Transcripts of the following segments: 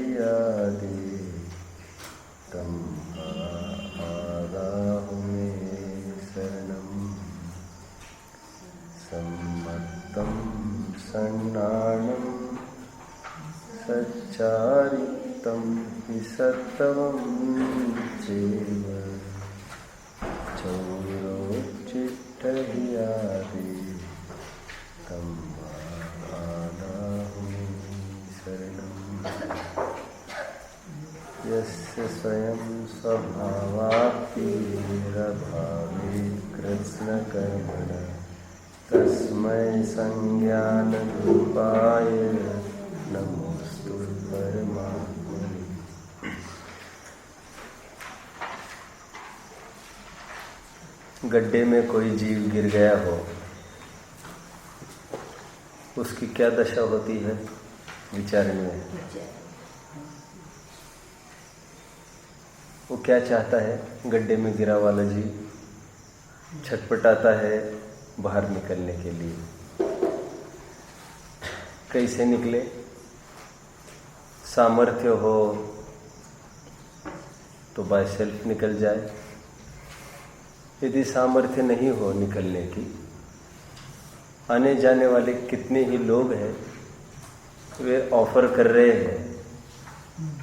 चिट्ठहियादि तम आगाहु मे शरणं सम्मत्तं सन्नानं सच्चारितं हि सत्तवं चैव चौरो चिट्ठहियादि तम आगाहु मे शरणं यस्य स्वयं स्वभावाप्तिरभावे कृत्स्नकर्मणः तस्मै संज्ञानरूपाय नमोस्तु परमात्मने। गड्ढे में कोई जीव गिर गया हो, उसकी क्या दशा होती है विचार में? वो क्या चाहता है? गड्ढे में गिरा वाला जीव छटपटाता है बाहर निकलने के लिए। कैसे निकले? सामर्थ्य हो तो बाय सेल्फ निकल जाए, यदि सामर्थ्य नहीं हो निकलने की, आने जाने वाले कितने ही लोग हैं, वे ऑफर कर रहे हैं,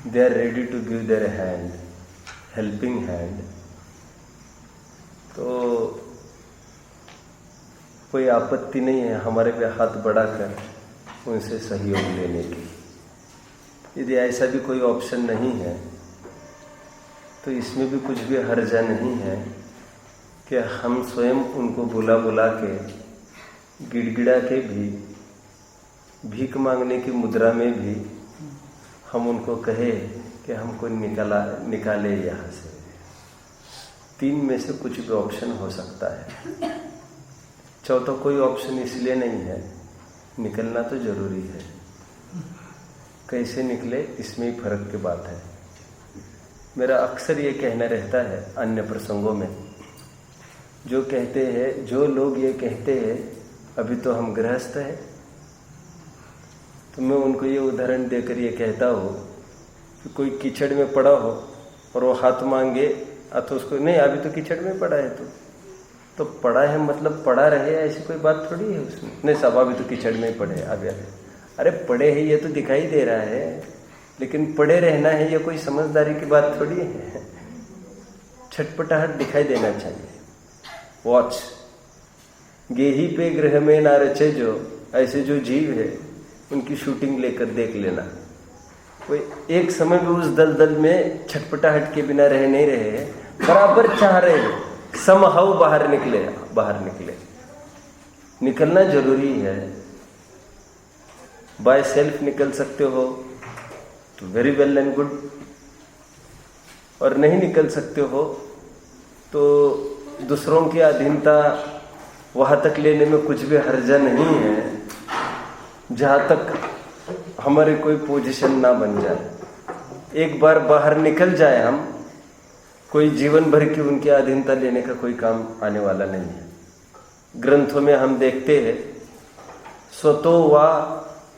they are ready to give their hand, helping hand, तो कोई आपत्ति नहीं है हमारे पे हाथ बढ़ाकर उनसे सहयोग लेने की। यदि ऐसा भी कोई ऑप्शन नहीं है तो इसमें भी कुछ भी हर्जा नहीं है कि हम स्वयं उनको बुला बुला के गिड़गिड़ा के भी, भीख मांगने की मुद्रा में भी हम उनको कहे कि हमको निकाले यहाँ से। तीन में से कुछ भी ऑप्शन हो सकता है। चौथा कोई ऑप्शन इसलिए नहीं है, निकलना तो जरूरी है। कैसे निकले इसमें ही फर्क की बात है। मेरा अक्सर ये कहना रहता है अन्य प्रसंगों में, जो कहते हैं, जो लोग ये कहते हैं अभी तो हम गृहस्थ हैं, तो मैं उनको ये उदाहरण देकर ये कहता हूँ कि कोई कीचड़ में पड़ा हो और वो हाथ मांगे, तो उसको नहीं अभी तो कीचड़ में पड़ा है, तो पड़ा है मतलब पड़ा रहे, ऐसी कोई बात थोड़ी है उसमें। नहीं सब अभी तो कीचड़ में ही पड़े अभी। अरे पड़े है ये तो दिखाई दे रहा है, लेकिन पड़े रहना है ये कोई समझदारी की बात थोड़ी है। छटपटाहट दिखाई देना चाहिए। वॉच गेही पे ग्रह में ना रचे, जो ऐसे जो जीव है उनकी शूटिंग लेकर देख लेना। कोई एक समय में उस दलदल में छटपटाहट के बिना रह नहीं रहे, बराबर चाह रहे हैं समहाउ बाहर निकले। निकलना जरूरी है। बाय सेल्फ निकल सकते हो तो वेरी वेल एंड गुड, और नहीं निकल सकते हो तो दूसरों की अधीनता वहां तक लेने में कुछ भी हर्जा नहीं है जहां तक हमारी कोई पोजीशन ना बन जाए। एक बार बाहर निकल जाए हम, कोई जीवन भर की उनकी अधीनता लेने का कोई काम आने वाला नहीं है। ग्रंथों में हम देखते हैं स्वतो वा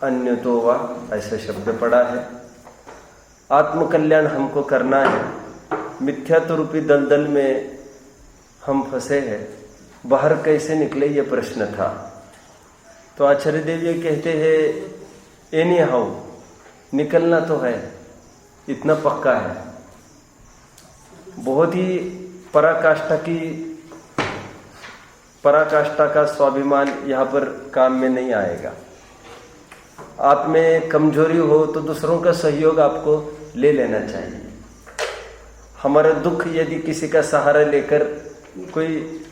अन्यतो वा ऐसा शब्द पड़ा है। आत्मकल्याण हमको करना है। मिथ्यात्व रूपी दलदल में हम फंसे हैं, बाहर कैसे निकले ये प्रश्न था। तो आचार्य देव ये कहते हैं एनी हाउ निकलना तो है, इतना पक्का है। बहुत ही पराकाष्ठा का स्वाभिमान यहाँ पर काम में नहीं आएगा। आप में कमजोरी हो तो दूसरों का सहयोग आपको ले लेना चाहिए। हमारा दुख यदि किसी का सहारा लेकर कोई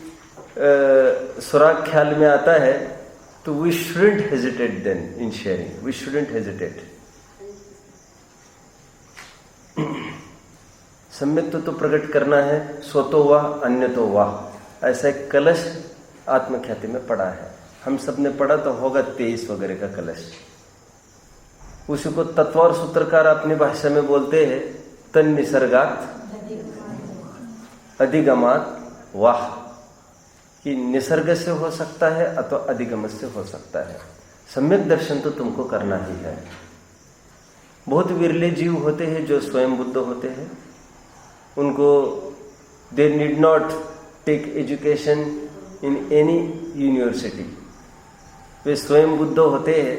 सुराग ख्याल में आता है तो we shouldn't hesitate then in sharing, we shouldn't hesitate. सम्यक्त्व तो प्रकट करना है, स्वतो वा अन्यतो वा, ऐसा एक कलश आत्मख्याति में पड़ा है। हम सब ने पढ़ा तो होगा 23 वगैरह का कलश। उसी को तत्व और सूत्रकार अपनी भाषा में बोलते हैं तन निसर्गात अधिगमात वाह, कि निसर्ग से हो सकता है अथवा अधिगम से हो सकता है। सम्यक दर्शन तो तुमको करना ही है। बहुत विरले जीव होते हैं जो स्वयं बुद्ध होते हैं। उनको they need not take education in any university. वे स्वयं बुद्ध होते हैं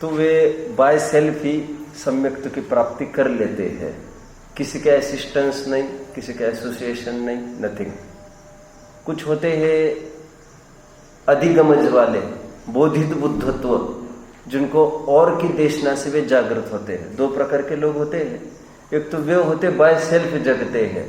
तो वे बाय सेल्फ ही सम्यक्त्व की प्राप्ति कर लेते हैं। किसी का असिस्टेंस नहीं, किसी का एसोसिएशन नहीं, नथिंग। कुछ होते हैं अधिगमज वाले, बोधित बुद्धत्व, जिनको और की देशना से वे जागृत होते हैं। दो प्रकार के लोग होते हैं। एक तो वे होते बाय सेल्फ जगते हैं,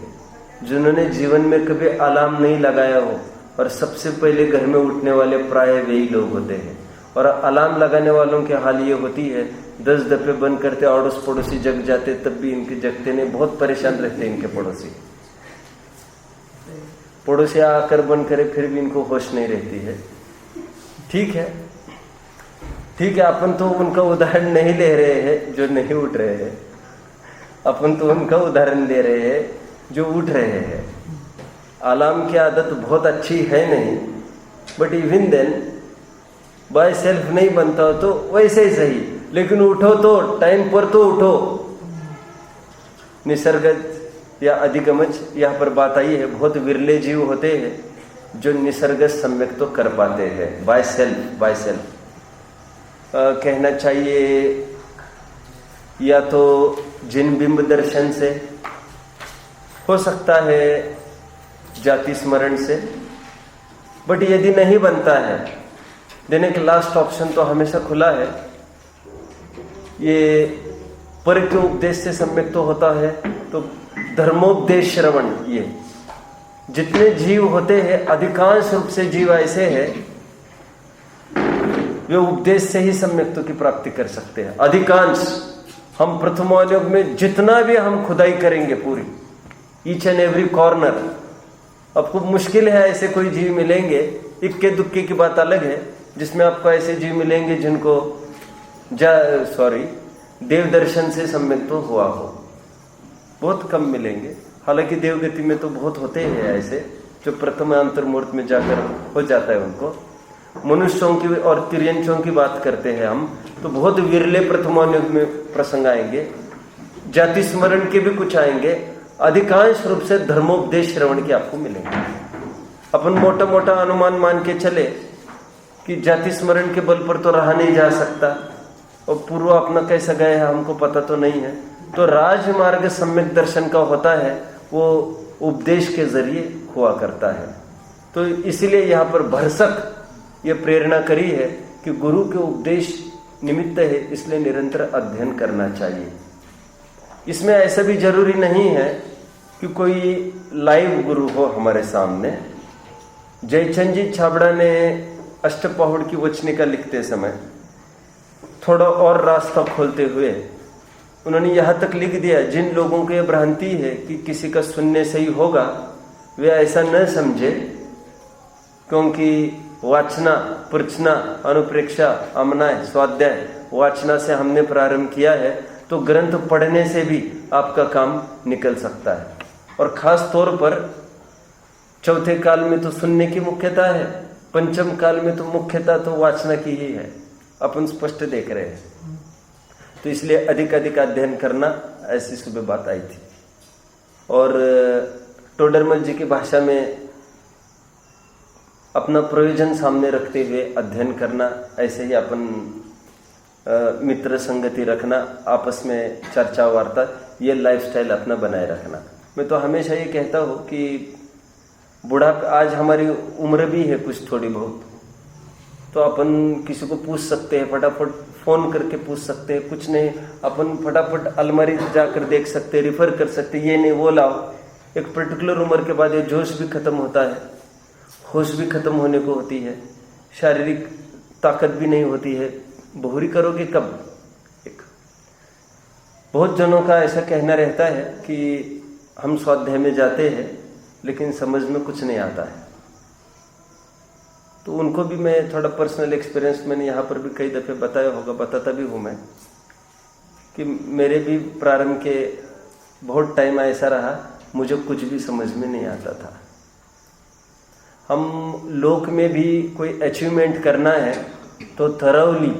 जिन्होंने जीवन में कभी अलार्म नहीं लगाया हो और सबसे पहले घर में उठने वाले प्राय वही लोग होते हैं। और अलार्म लगाने वालों की हाल ये होती है 10 दफे बंद करते, अड़ोस पड़ोसी जग जाते, तब भी इनके जगते नहीं, बहुत परेशान रहते इनके पड़ोसी आकर बंद करे फिर भी इनको होश नहीं रहती है। ठीक है, अपन तो उनका उदाहरण नहीं ले रहे हैं जो नहीं उठ रहे हैं, अपन तो उनका उदाहरण ले रहे हैं जो उठ रहे हैं। अलार्म की आदत बहुत अच्छी है नहीं, but even then by self नहीं बनता तो वैसे ही सही, लेकिन उठो तो टाइम पर तो उठो। निसर्गज या अधिगमज, यहाँ पर बात आई है, बहुत विरले जीव होते हैं जो निसर्ग सम्यक तो कर पाते हैं बाय सेल्फ। कहना चाहिए या तो जिन बिंब दर्शन से, हो सकता है जाति स्मरण से, बट यदि नहीं बनता है देने के लास्ट ऑप्शन तो हमेशा खुला है। ये पर के उपदेश से सम्यक तो होता है तो धर्मोपदेश श्रवण। ये जितने जीव होते हैं अधिकांश रूप से जीव ऐसे हैं वे उपदेश से ही सम्यक्त्व की प्राप्ति कर सकते हैं। अधिकांश, हम प्रथमोयोग में जितना भी हम खुदाई करेंगे पूरी ईच एंड एवरी कॉर्नर, आपको मुश्किल है ऐसे कोई जीव मिलेंगे, इक्के दुक्के की बात अलग है, जिसमें आपको ऐसे जीव मिलेंगे जिनको देव दर्शन से सम्यक्त्व हुआ हो, बहुत कम मिलेंगे। हालांकि देवगति में तो बहुत होते हैं ऐसे जो प्रथम अंतर्मूर्त में जाकर हो जाता है उनको। मनुष्यों की और तिर्यंचों की बात करते हैं हम तो बहुत विरले प्रथमानुग में प्रसंग आएंगे, जाति स्मरण के भी कुछ आएंगे। अधिकांश रूप से धर्मोपदेश श्रवण के आपको मिलेंगे। अपन मोटा मोटा अनुमान मान के चले कि जाति स्मरण के बल पर तो रहा नहीं जा सकता और पूर्व अपना कैसा गया है हमको पता तो नहीं है, तो राजमार्ग सम्यक दर्शन का होता है वो उपदेश के जरिए हुआ करता है। तो इसीलिए यहाँ पर भरसक ये प्रेरणा करी है कि गुरु के उपदेश निमित्त है, इसलिए निरंतर अध्ययन करना चाहिए। इसमें ऐसा भी जरूरी नहीं है कि कोई लाइव गुरु हो हमारे सामने। जयचंद जी छाबड़ा ने अष्टपहुड़ की वचनिका लिखते समय थोड़ा और रास्ता खोलते हुए उन्होंने यहाँ तक लिख दिया, जिन लोगों को ये भ्रांति है कि किसी का सुनने से ही होगा वे ऐसा न समझे, क्योंकि वाचना, प्रचना, अनुप्रेक्षा, अमनाय, स्वाध्याय, वाचना से हमने प्रारंभ किया है तो ग्रंथ पढ़ने से भी आपका काम निकल सकता है। और खास तौर पर चौथे काल में तो सुनने की मुख्यता है, पंचम काल में तो मुख्यता तो वाचना की ही है, अपन स्पष्ट देख रहे हैं। तो इसलिए अधिक अध्ययन करना, ऐसी सुबह बात आई थी। और टोडरमल जी की भाषा में अपना प्रयोजन सामने रखते हुए अध्ययन करना, ऐसे ही अपन मित्र संगति रखना, आपस में चर्चा वार्ता, ये लाइफस्टाइल अपना बनाए रखना। मैं तो हमेशा ये कहता हूँ कि बुढ़ापा, आज हमारी उम्र भी है कुछ थोड़ी बहुत, तो अपन किसी को पूछ सकते हैं, फटाफट फोन करके पूछ सकते हैं, कुछ नहीं अपन फटाफट अलमारी जाकर देख सकते हैं, रिफर कर सकते हैं, ये नहीं वो लाओ। एक पर्टिकुलर उम्र के बाद ये जोश भी खत्म होता है, होश भी खत्म होने को होती है, शारीरिक ताकत भी नहीं होती है, बहुरी करोगे कब। बहुत जनों का ऐसा कहना रहता है कि हम स्वाध्याय में जाते हैं लेकिन समझ में कुछ नहीं आता है। तो उनको भी मैं थोड़ा पर्सनल एक्सपीरियंस मैंने यहाँ पर भी कई दफ़े बताया होगा, बताता भी हूँ मैं, कि मेरे भी प्रारंभ के बहुत टाइम ऐसा रहा मुझे कुछ भी समझ में नहीं आता था। हम लोक में भी कोई अचीवमेंट करना है तो थरोली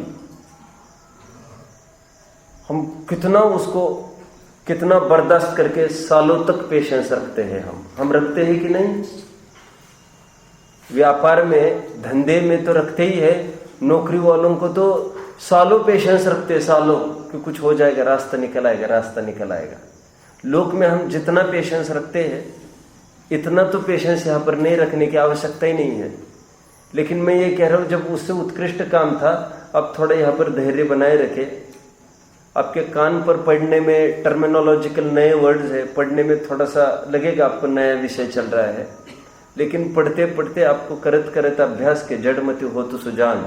हम कितना बर्दाश्त करके सालों तक पेशेंस रखते हैं। हम रखते हैं कि नहीं? व्यापार में, धंधे में तो रखते ही है। नौकरी वालों को तो सालों पेशेंस रखते हैं, सालों, कि कुछ हो जाएगा, रास्ता निकल आएगा, रास्ता निकल आएगा। लोक में हम जितना पेशेंस रखते हैं इतना तो पेशेंस यहाँ पर नहीं रखने की आवश्यकता ही नहीं है। लेकिन मैं ये कह रहा हूँ, जब उससे उत्कृष्ट काम था, अब थोड़ा यहाँ पर धैर्य बनाए रखे। आपके कान पर पढ़ने में टर्मिनोलॉजिकल नए वर्ड्स है, पढ़ने में थोड़ा सा लगेगा आपको नया विषय चल रहा है, लेकिन पढ़ते पढ़ते आपको करत करत अभ्यास के जड़ मति हो तो सुजान।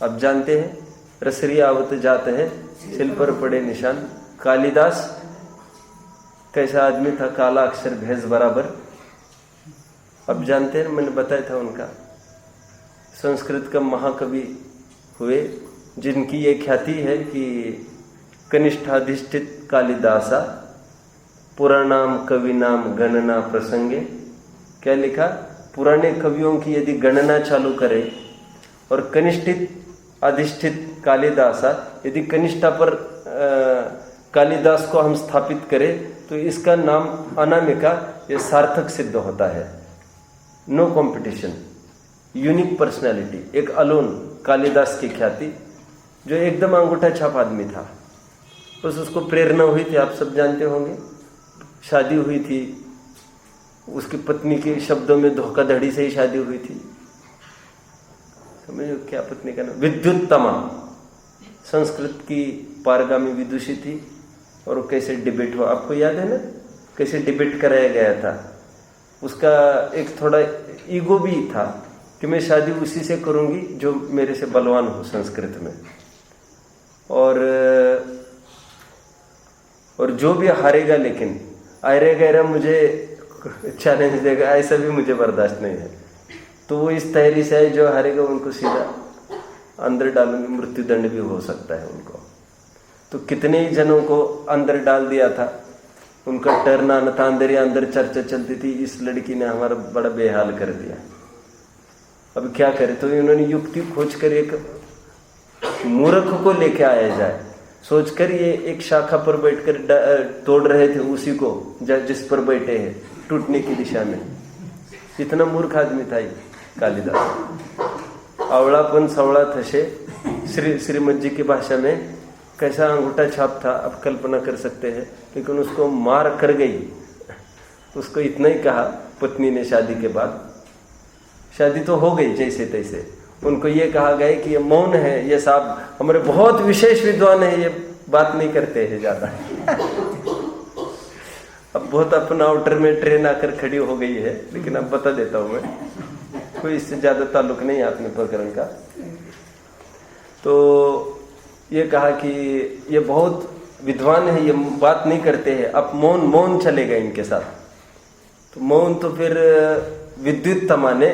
अब जानते हैं, रसरी आवत जाते हैं, सिल पर पड़े निशान। कालिदास कैसा आदमी था, काला अक्षर भैंस बराबर। अब जानते हैं, मैंने बताया था उनका। संस्कृत का महाकवि हुए, जिनकी ये ख्याति है कि कनिष्ठाधिष्ठित कालिदासा पुराणाम कविनाम गणना प्रसंगे। क्या लिखा? पुराने कवियों की यदि गणना चालू करे और कनिष्ठित अधिष्ठित कालिदासा, यदि कनिष्ठा पर कालिदास को हम स्थापित करें तो इसका नाम अनामिका, ये सार्थक सिद्ध होता है। नो कंपटीशन, यूनिक पर्सनालिटी, एक अलोन कालिदास की ख्याति, जो एकदम अंगूठा छाप आदमी था। बस उसको प्रेरणा हुई थी, आप सब जानते होंगे। शादी हुई थी, उसकी पत्नी के शब्दों में धोखाधड़ी से ही शादी हुई थी। समझो क्या पत्नी का नाम? विद्युत्तमा। संस्कृत की पारगामी विदुषी थी। और वो कैसे डिबेट हुआ, आपको याद है ना, कैसे डिबेट कराया गया था। उसका एक थोड़ा ईगो भी था कि मैं शादी उसी से करूंगी जो मेरे से बलवान हो संस्कृत में, और जो भी हारेगा, लेकिन आयरे गैरा मुझे चैलेंज देगा, ऐसा भी मुझे बर्दाश्त नहीं है। तो वो इस तैयारी से है, जो हारेगा उनको सीधा अंदर डालूंगी, मृत्यु दंड भी हो सकता है उनको। तो कितने ही जनों को अंदर डाल दिया था, उनका टर्न आना था, अंदर ही अंदर चर्चा चलती थी, इस लड़की ने हमारा बड़ा बेहाल कर दिया, अब क्या करे। तो इन्होंने युक्ति खोज कर एक मूर्ख को लेके आया जाए, सोचकर ये एक शाखा पर बैठकर तोड़ रहे थे उसी को जिस पर बैठे हैं, टूटने की दिशा में। इतना मूर्ख आदमी था ये कालिदास। अवड़ापन सवड़ा थशे, श्रीमद जी की भाषा में कैसा अंगूठा छाप था, आप कल्पना कर सकते हैं। लेकिन उसको मार कर गई। उसको इतना ही कहा पत्नी ने शादी के बाद, शादी तो हो गई जैसे तैसे, उनको ये कहा गया कि ये मौन है, ये साहब हमारे बहुत विशेष विद्वान है, ये बात नहीं करते हैं ज्यादा। अब बहुत अपना आउटर में ट्रेन आकर खड़ी हो गई है, लेकिन अब बता देता हूं मैं, कोई इससे ज्यादा ताल्लुक नहीं है अपने प्रकरण का। तो ये कहा कि ये बहुत विद्वान है, ये बात नहीं करते हैं, अब मौन चलेगा इनके साथ। तो मौन तो फिर विद्युत तमा ने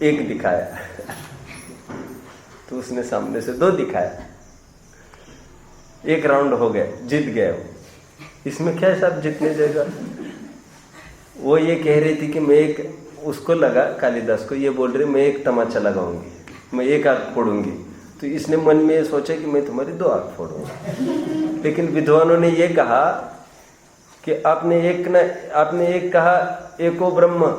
एक दिखाया, तो उसने सामने से 2 दिखाया, एक राउंड हो गया, जीत गया वो। इसमें क्या है साहब, जीतने देगा। वो ये कह रही थी कि मैं एक, उसको लगा कालिदास को, ये बोल रही मैं एक तमाचा लगाऊंगी, मैं एक आंख फोड़ूंगी। तो इसने मन में ये सोचा कि मैं तुम्हारी 2 आंख फोड़ूंगा। लेकिन विद्वानों ने ये कहा कि आपने एक कहा एको ब्रह्म,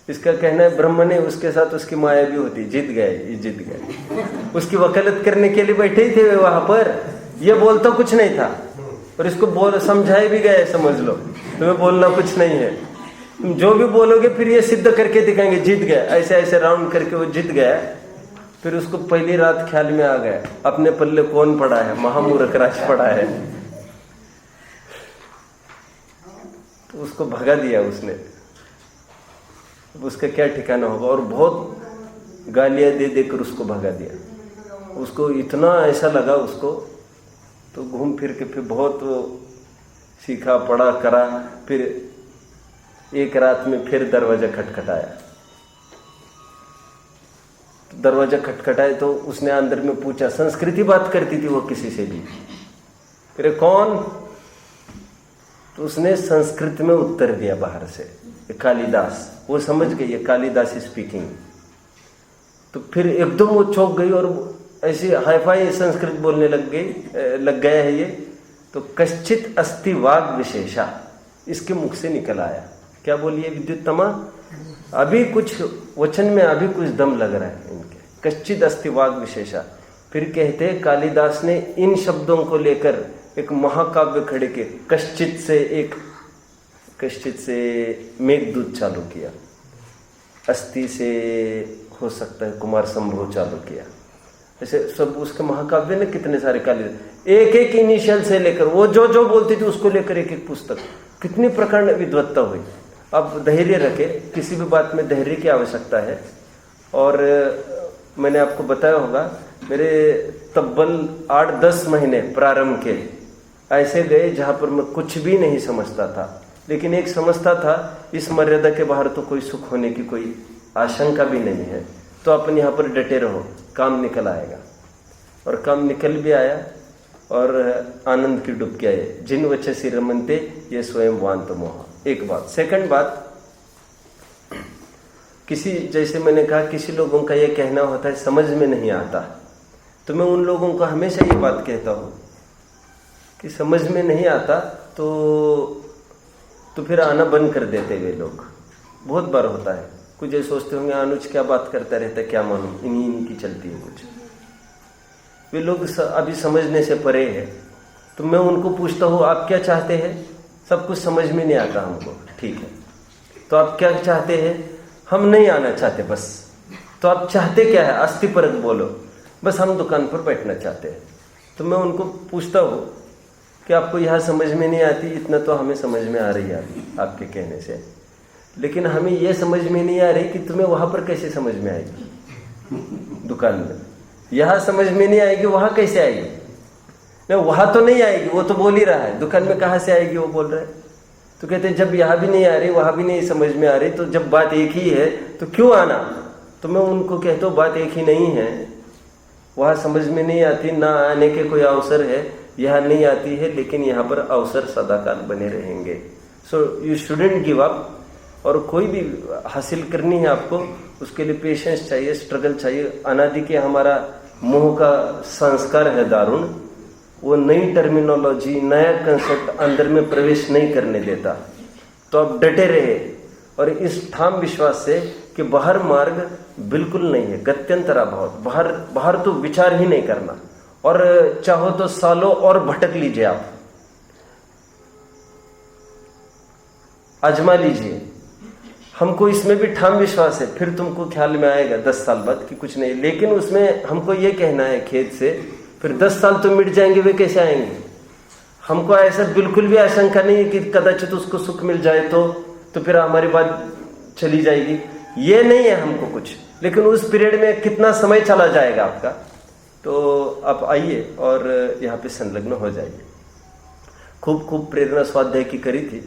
इसका कहना है ब्रह्म ने, उसके साथ उसकी माया भी होती। जीत गए। उसकी वकालत करने के लिए बैठे ही थे वे वहां पर, ये बोलता कुछ नहीं था, और इसको समझाए भी गए, समझ लो तुम्हें बोलना कुछ नहीं है, तुम जो भी बोलोगे फिर ये सिद्ध करके दिखाएंगे। जीत गया, ऐसे ऐसे राउंड करके वो जीत गया। फिर उसको पहली रात ख्याल में आ गया, अपने पल्ले कौन पड़ा है, महामूर्ख राज पड़ा है। तो उसको भगा दिया उसने, उसका क्या ठिकाना होगा। और बहुत गालियां दे देकर उसको भगा दिया। उसको इतना ऐसा लगा उसको, तो घूम फिर के फिर बहुत सीखा पढ़ा करा। फिर एक रात में फिर दरवाजा खटखटाया। दरवाजा खटखटाए तो उसने अंदर में पूछा, संस्कृति बात करती थी वो किसी से भी, फिर कौन? तो उसने संस्कृत में उत्तर दिया बाहर से, कालिदास। वो समझ गई ये कालिदास स्पीकिंग। तो फिर एकदम वो चौंक गई और ऐसी हाईफाई संस्कृत बोलने लग गया है ये। तो कश्चित अस्ति वाग विशेषा इसके मुख से निकल आया। क्या बोलिए विद्युतमा? अभी कुछ वचन में अभी कुछ दम लग रहा है इनके। कश्चित अस्ति वाग विशेषा। फिर कहते हैं कालिदास ने इन शब्दों को लेकर एक महाकाव्य खड़े के। कश्चित से मेघदूत चालू किया, अस्थि से हो सकता है कुमार संभव चालू किया। ऐसे सब उसके महाकाव्य ने कितने सारे कालिदास, एक एक इनिशियल से लेकर वो जो बोलती थी उसको लेकर एक एक पुस्तक। कितनी प्रकार विद्वत्ता हुई। अब धैर्य रखे, किसी भी बात में धैर्य की आवश्यकता है। और मैंने आपको बताया होगा मेरे तब्बल 8-10 महीने प्रारंभ के ऐसे गए जहां पर मैं कुछ भी नहीं समझता था, लेकिन एक समझता था इस मर्यादा के बाहर तो कोई सुख होने की कोई आशंका भी नहीं है। तो अपन यहाँ पर डटे रहो, काम निकल आएगा। और काम निकल भी आया और आनंद की डुबकी आए। जिन वचसी रमनते ये स्वयं वांत मोह। एक बात। सेकंड बात, किसी जैसे मैंने कहा किसी लोगों का ये कहना होता है समझ में नहीं आता, तो मैं उन लोगों को हमेशा ये बात कहता हूँ कि समझ में नहीं आता तो फिर आना बंद कर देते वे लोग। बहुत बार होता है। कुछ ये सोचते होंगे अनुज क्या बात करता रहता है, क्या मालूम इन्हीं की चलती है कुछ। वे लोग अभी समझने से परे है। तो मैं उनको पूछता हूँ आप क्या चाहते हैं? सब कुछ समझ में नहीं आता हमको। ठीक है, तो आप क्या चाहते हैं? हम नहीं आना चाहते बस। तो आप चाहते क्या है? अस्थि परक बोलो। बस हम दुकान पर बैठना चाहते हैं। तो मैं उनको पूछता हूँ कि आपको यहाँ समझ में नहीं आती, इतना तो हमें समझ में आ रही है आपके कहने से, लेकिन हमें यह समझ में नहीं आ रही कि तुम्हें वहां पर कैसे समझ में आएगी। दुकान में यहाँ समझ में नहीं आएगी, वहां कैसे आएगी? नहीं, वहां तो नहीं आएगी, वो तो बोल ही रहा है। दुकान में कहाँ से आएगी वो बोल रहा है। तो कहते हैं जब यहाँ भी नहीं आ रही वहां भी नहीं समझ में आ रही, तो जब बात एक ही है तो क्यों आना? तो मैं उनको कहता हूँ बात एक ही नहीं है। वहां समझ में नहीं आती, ना आने के कोई अवसर है, यहाँ नहीं आती है, लेकिन यहाँ पर अवसर सदाकाल बने रहेंगे। So you shouldn't give up. और कोई भी हासिल करनी है आपको, उसके लिए पेशेंस चाहिए, स्ट्रगल चाहिए। अनादि के हमारा मोह का संस्कार है दारुण। वो नई टर्मिनोलॉजी, नया कंसेप्ट अंदर में प्रवेश नहीं करने देता। तो आप डटे रहे और इस ठाम विश्वास से कि बाहर मार्ग बिल्कुल नहीं है, गत्यंतर अभाव। बाहर तो विचार ही नहीं करना। और चाहो तो सालों और भटक लीजिए, आप आजमा लीजिए। हमको इसमें भी ठाम विश्वास है, फिर तुमको ख्याल में आएगा 10 साल बाद कि कुछ नहीं। लेकिन उसमें हमको ये कहना है खेद से, फिर 10 साल तो मिट जाएंगे, वे कैसे आएंगे? हमको ऐसा बिल्कुल भी आशंका नहीं है कि कदाचित उसको सुख मिल जाए तो फिर हमारी बात चली जाएगी। ये नहीं है हमको कुछ। लेकिन उस पीरियड में कितना समय चला जाएगा आपका, तो आप आइए और यहाँ पे संलग्न हो जाइए। खूब प्रेरणा स्वाध्याय की करी थी।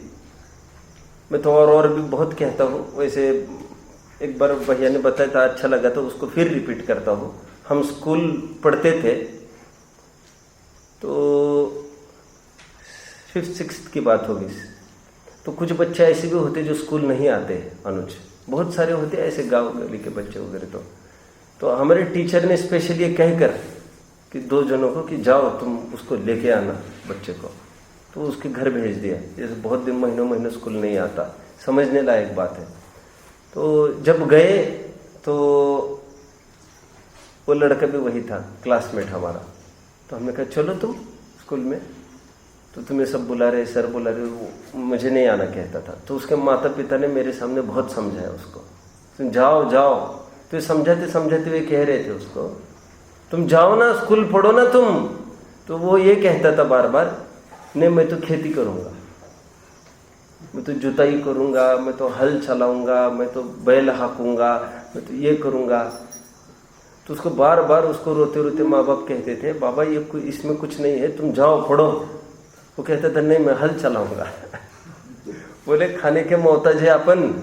मैं तो और भी बहुत कहता हूँ। वैसे एक बार भैया ने बताया था, अच्छा लगा, तो उसको फिर रिपीट करता हूँ। हम स्कूल पढ़ते थे, तो 5th-6th की बात होगी। तो कुछ बच्चे ऐसे भी होते जो स्कूल नहीं आते अनुज, बहुत सारे होते ऐसे गांव गली के बच्चे वगैरह। तो हमारे टीचर ने स्पेशली ये कहकर कि 2 जनों को कि जाओ तुम उसको लेके आना बच्चे को, तो उसके घर भेज दिया। जैसे बहुत दिन महीनों स्कूल नहीं आता, समझने लायक बात है। तो जब गए तो वो लड़का भी वही था, क्लासमेट हमारा। तो हमने कहा चलो तुम स्कूल में, तो तुम्हें सब बुला रहे, सर बुला रहे। वो मुझे नहीं आना कहता था। तो उसके माता पिता ने मेरे सामने बहुत समझाया उसको, तुम जाओ। तो समझाते हुए कह रहे थे उसको, तुम जाओ ना, स्कूल पढ़ो ना तुम। तो वो ये कहता था बार बार, नहीं मैं तो खेती करूंगा, मैं तो जुताई करूंगा, मैं तो हल चलाऊंगा, मैं तो बैल हाँकूंगा, मैं तो ये करूंगा। तो उसको बार बार उसको रोते रोते माँ बाप कहते थे, बाबा ये इसमें कुछ नहीं है, तुम जाओ पढ़ो। वो कहता था नहीं मैं हल चलाऊंगा। बोले खाने के मोहताज है अपन,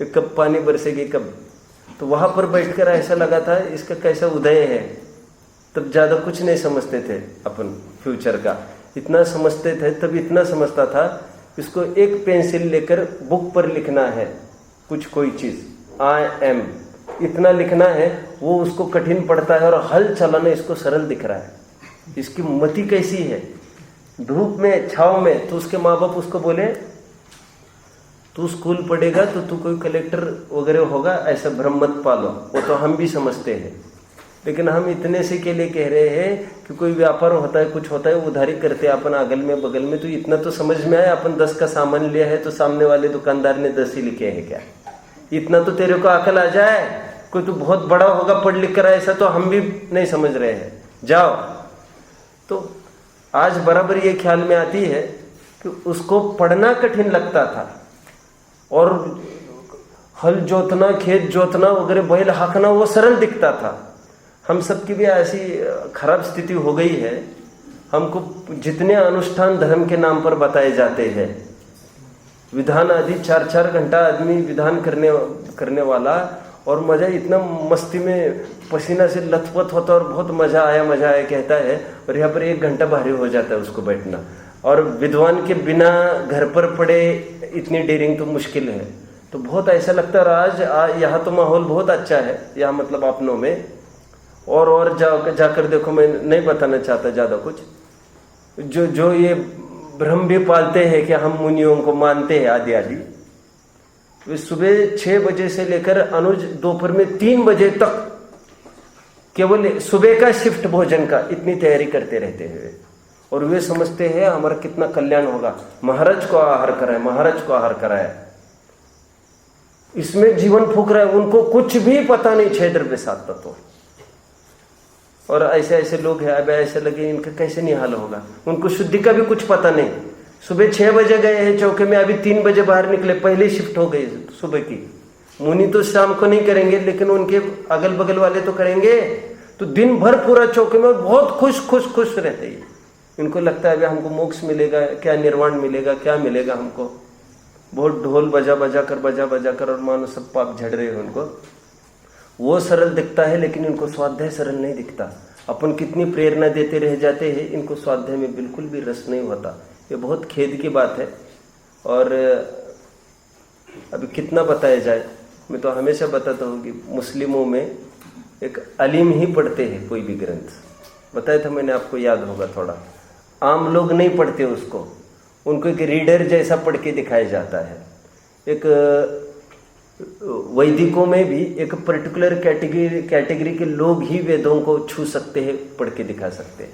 एक कप पानी बरसेगी कब। तो वहां पर बैठकर ऐसा लगा था इसका कैसा उदय है। तब ज्यादा कुछ नहीं समझते थे अपन फ्यूचर का, इतना समझते थे, तब इतना समझता था इसको एक पेंसिल लेकर बुक पर लिखना है कुछ कोई चीज, आई एम, इतना लिखना है वो उसको कठिन पड़ता है, और हल चलाना इसको सरल दिख रहा है। इसकी मति कैसी है, धूप में छाव में, तो उसके माँ बाप उसको बोले तू स्कूल पढ़ेगा तो तू कोई कलेक्टर वगैरह होगा, ऐसा भ्रम मत पालो। वो तो हम भी समझते हैं, लेकिन हम इतने से के लिए कह रहे हैं कि कोई व्यापार होता है, कुछ होता है, उधारी करते हैं अपन अगल में बगल में, तो इतना तो समझ में आया, अपन 10 का सामान लिया है तो सामने वाले दुकानदार ने 10 ही लिखे हैं क्या, इतना तो तेरे को अकल आ जाए। कोई तो बहुत बड़ा होगा पढ़ लिख कर, ऐसा तो हम भी नहीं समझ रहे हैं, जाओ। तो आज बराबर ये ख्याल में आती है कि उसको पढ़ना कठिन लगता था, और हल जोतना, खेत जोतना वगैरह, बैल हाँकना वो सरल दिखता था। हम सबकी भी ऐसी खराब स्थिति हो गई है, हमको जितने अनुष्ठान धर्म के नाम पर बताए जाते हैं, विधान आदि 4-4 घंटा आदमी विधान करने वाला, और मजा इतना मस्ती में पसीना से लथपथ होता और बहुत मजा आया कहता है, और यहाँ पर 1 घंटा भारी हो जाता है उसको बैठना। और विद्वान के बिना घर पर पड़े इतनी डेयरिंग तो मुश्किल है। तो बहुत ऐसा लगता है आज यहाँ तो माहौल बहुत अच्छा है, यहाँ मतलब अपनों में, और जाकर देखो, मैं नहीं बताना चाहता ज़्यादा कुछ, जो ये भ्रम भी पालते हैं कि हम मुनियों को मानते हैं आदि आदि, वे सुबह 6 बजे से लेकर अनुज दोपहर में 3 बजे तक केवल सुबह का शिफ्ट भोजन का इतनी तैयारी करते रहते हैं, और वे समझते हैं हमारा कितना कल्याण होगा, महाराज को आहार कराए, महाराज को आहार कराए, इसमें जीवन फूक रहा है। उनको कुछ भी पता नहीं 6 द्रव्य 7 तत्व। और ऐसे ऐसे लोग हैं, अब ऐसे लगे इनका कैसे निहाल होगा, उनको शुद्धि का भी कुछ पता नहीं। सुबह 6 बजे गए हैं चौके में, अभी 3 बजे बाहर निकले, पहले शिफ्ट हो गई सुबह की। मुनि तो शाम को नहीं करेंगे, लेकिन उनके अगल बगल वाले तो करेंगे। तो दिन भर पूरा चौके में बहुत खुश रहते हैं। इनको लगता है अभी हमको मोक्ष मिलेगा, क्या निर्वाण मिलेगा, क्या मिलेगा हमको। बहुत ढोल बजा बजा कर और मानो सब पाप झड़ रहे हैं उनको। वो सरल दिखता है, लेकिन इनको स्वाध्याय सरल नहीं दिखता। अपन कितनी प्रेरणा देते रह जाते हैं, इनको स्वाध्याय में बिल्कुल भी रस नहीं होता। ये बहुत खेद की बात है। और अभी कितना बताया जाए, मैं तो हमेशा बताता हूँ कि मुस्लिमों में एक अलीम ही पढ़ते हैं कोई भी ग्रंथ। बताया था मैंने आपको, याद होगा थोड़ा। आम लोग नहीं पढ़ते उसको, उनको एक रीडर जैसा पढ़ के दिखाया जाता है। एक वैदिकों में भी एक पर्टिकुलर कैटेगरी के लोग ही वेदों को छू सकते हैं, पढ़ के दिखा सकते हैं।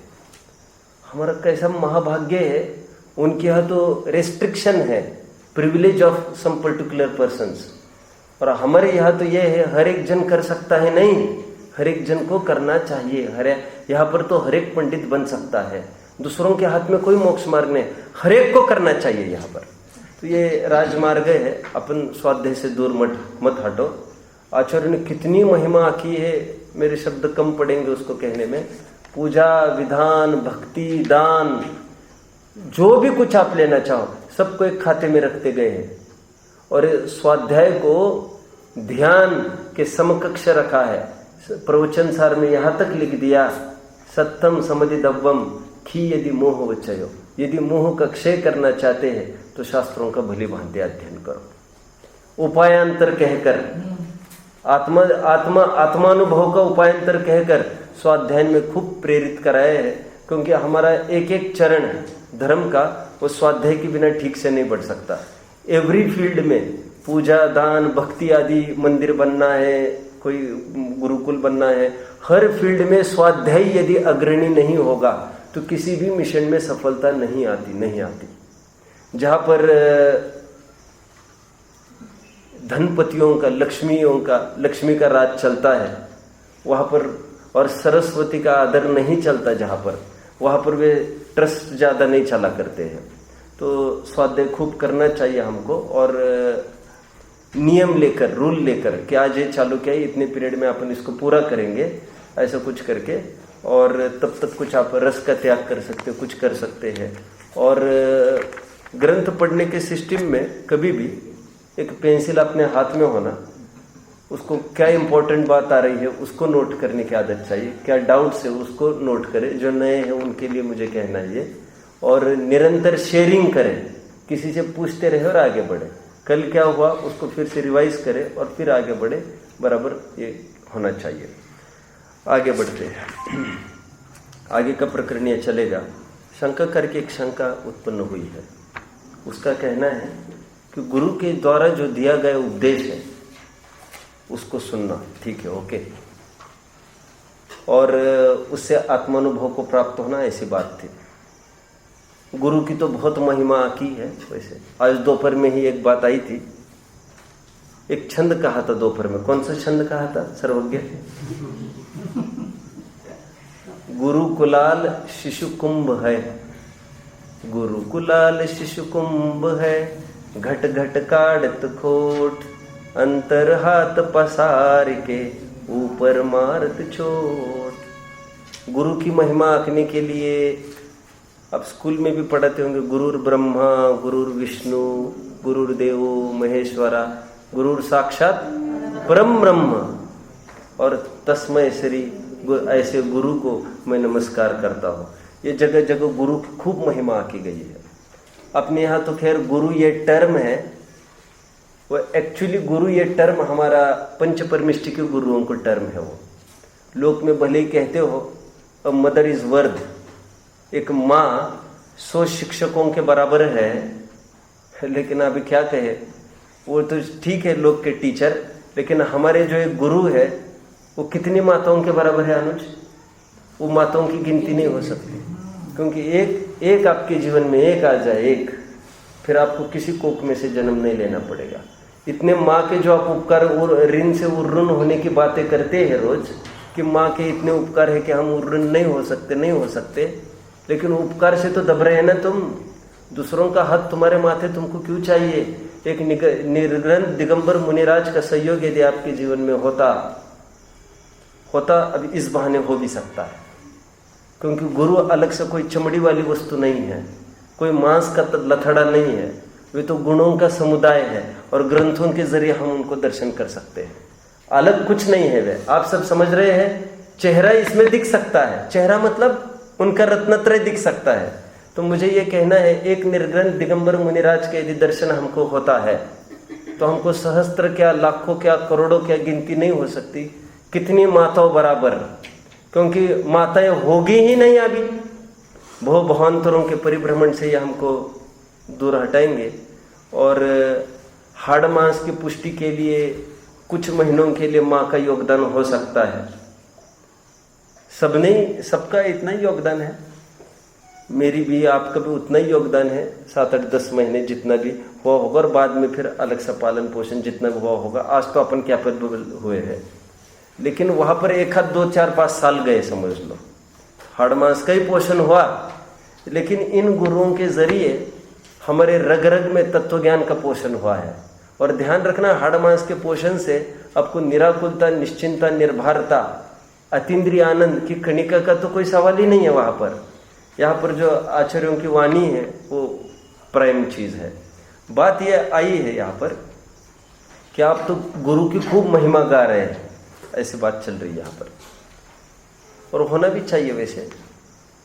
हमारा कैसा महाभाग्य है, उनके यहाँ तो रेस्ट्रिक्शन है, privilege of some particular persons. और हमारे यहाँ तो यह है हर एक जन कर सकता है, नहीं, हर एक जन को करना चाहिए। यहाँ पर तो हर एक पंडित बन सकता है, दूसरों के हाथ में कोई मोक्ष मार्ग नहीं, हर एक को करना चाहिए यहाँ पर। तो ये राजमार्ग है, अपन स्वाध्याय से दूर मत हटो। आचार्य ने कितनी महिमा की है, मेरे शब्द कम पड़ेंगे उसको कहने में। पूजा, विधान, भक्ति, दान, जो भी कुछ आप लेना चाहो सबको एक खाते में रखते गए हैं। और स्वाध्याय को ध्यान के समकक्ष रखा है। प्रवचन सार में यहाँ तक लिख दिया, सत्यम समधिदव्वम खी यदि मोह वचयो। यदि मोह का क्षय करना चाहते हैं तो शास्त्रों का भली भांति अध्ययन करो। उपायांतर कहकर, आत्मानुभव का उपायांतर कहकर स्वाध्याय में खूब प्रेरित कराए हैं। क्योंकि हमारा एक एक चरण धर्म का वो स्वाध्याय के बिना ठीक से नहीं बढ़ सकता। एवरी फील्ड में पूजा, दान, भक्ति आदि, मंदिर बनना है, कोई गुरुकुल बनना है, हर फील्ड में स्वाध्याय यदि अग्रणी नहीं होगा तो किसी भी मिशन में सफलता नहीं आती। जहाँ पर धनपतियों का, लक्ष्मी का राज चलता है वहाँ पर, और सरस्वती का आदर नहीं चलता जहाँ पर, वहाँ पर वे ट्रस्ट ज़्यादा नहीं चला करते हैं। तो स्वाध्याय खूब करना चाहिए हमको, और नियम लेकर, रूल लेकर कि आज ये चालू किया, इतने पीरियड में अपन इसको पूरा करेंगे, ऐसा कुछ करके। और तब तक कुछ आप रस का त्याग कर सकते हो, कुछ कर सकते हैं। और ग्रंथ पढ़ने के सिस्टम में कभी भी एक पेंसिल अपने हाथ में होना, उसको क्या इंपॉर्टेंट बात आ रही है उसको नोट करने की आदत चाहिए, क्या डाउट्स है उसको नोट करें, जो नए हैं उनके लिए मुझे कहना है। और निरंतर शेयरिंग करें, किसी से पूछते रहे और आगे बढ़े। कल क्या हुआ उसको फिर से रिवाइज करें और फिर आगे बढ़े, बराबर ये होना चाहिए। आगे बढ़ते हैं। आगे का प्रकरण यह चलेगा। शंका करके एक शंका उत्पन्न हुई है। उसका कहना है कि गुरु के द्वारा जो दिया गया उपदेश है उसको सुनना ठीक है, ओके, और उससे आत्मानुभव को प्राप्त होना, ऐसी बात थी। गुरु की तो बहुत महिमा की है। वैसे आज दोपहर में ही एक बात आई थी, एक छंद कहा था दोपहर में। कौन सा छंद कहा था सर्वज्ञ? गुरु कुलाल शिशु कुंभ है, गुरु कुलाल शिशु कुंभ है, घट घट काढ़त खोट, अंतर हाथ पसार के ऊपर मारत चोट। गुरु की महिमा आंकने के लिए आप स्कूल में भी पढ़ाते होंगे, गुरुर ब्रह्मा गुरुर विष्णु गुरुर्देवो महेश्वरा गुरुर साक्षात परम ब्रह्म, और तस्मै श्री, ऐसे गुरु को मैं नमस्कार करता हूँ। ये जगह जगह गुरु की खूब महिमा की गई है। अपने यहाँ तो खैर गुरु ये टर्म है, वो एक्चुअली गुरु ये टर्म हमारा पंच परमिष्टि के गुरुओं को टर्म है। वो लोक में भले ही कहते हो अ मदर इज वर्थ, एक माँ 100 शिक्षकों के बराबर है, लेकिन अभी क्या कहे, वो तो ठीक है लोग के टीचर, लेकिन हमारे जो एक गुरु है वो कितनी माताओं के बराबर है अनुज? वो माताओं की गिनती नहीं हो सकती, क्योंकि एक आपके जीवन में एक आ जाए, एक, फिर आपको किसी कोख में से जन्म नहीं लेना पड़ेगा। इतने माँ के जो आप उपकार और ऋण से उर्ऋण होने की बातें करते हैं रोज, कि माँ के इतने उपकार है कि हम उर्ऋण नहीं हो सकते, लेकिन उपकार से तो दब रहे हैं ना तुम। दूसरों का हाथ तुम्हारे माथे तुमको क्यों चाहिए? एक निर्ग्रंथ दिगंबर मुनिराज का सहयोग यदि आपके जीवन में होता, अब इस बहाने हो भी सकता है, क्योंकि गुरु अलग से कोई चमड़ी वाली वस्तु नहीं है, कोई मांस का लथड़ा नहीं है, वे तो गुणों का समुदाय है, और ग्रंथों के जरिए हम उनको दर्शन कर सकते हैं। अलग कुछ नहीं है वे, आप सब समझ रहे हैं। चेहरा इसमें दिख सकता है, चेहरा मतलब उनका रत्नत्रय दिख सकता है। तो मुझे ये कहना है, एक निर्ग्रंथ दिगंबर मुनिराज के यदि दर्शन हमको होता है तो हमको सहस्त्र क्या, लाखों क्या, करोड़ों क्या गिनती नहीं हो सकती, कितनी माताओं बराबर, क्योंकि माताएं होगी ही नहीं अभी। भव भावांतरों के परिभ्रमण से ये हमको दूर हटाएंगे, और हाड़ मांस की पुष्टि के लिए कुछ महीनों के लिए माँ का योगदान हो सकता है। सब नहीं, सबका इतना ही योगदान है, मेरी भी आपका भी उतना ही योगदान है, 7-8-10 महीने जितना भी हुआ होगा, और बाद में फिर अलग सा पालन पोषण जितना भी हुआ होगा। आज तो अपन कैपेबल हुए हैं, लेकिन वहां पर 1 आध 2 4 5 साल गए, समझ लो, हाड़ मांस का ही पोषण हुआ। लेकिन इन गुरुओं के जरिए हमारे रग रग में तत्व ज्ञान का पोषण हुआ है। और ध्यान रखना, हाड़ मांस के पोषण से आपको निराकुलता, निश्चिंता, निर्भरता, अतीन्द्रिय आनंद की कणिका का तो कोई सवाल ही नहीं है वहां पर। यहाँ पर जो आचार्यों की वाणी है वो प्राइम चीज है। बात यह आई है यहाँ पर कि आप तो गुरु की खूब महिमा गा रहे हैं, ऐसी बात चल रही है यहाँ पर, और होना भी चाहिए वैसे।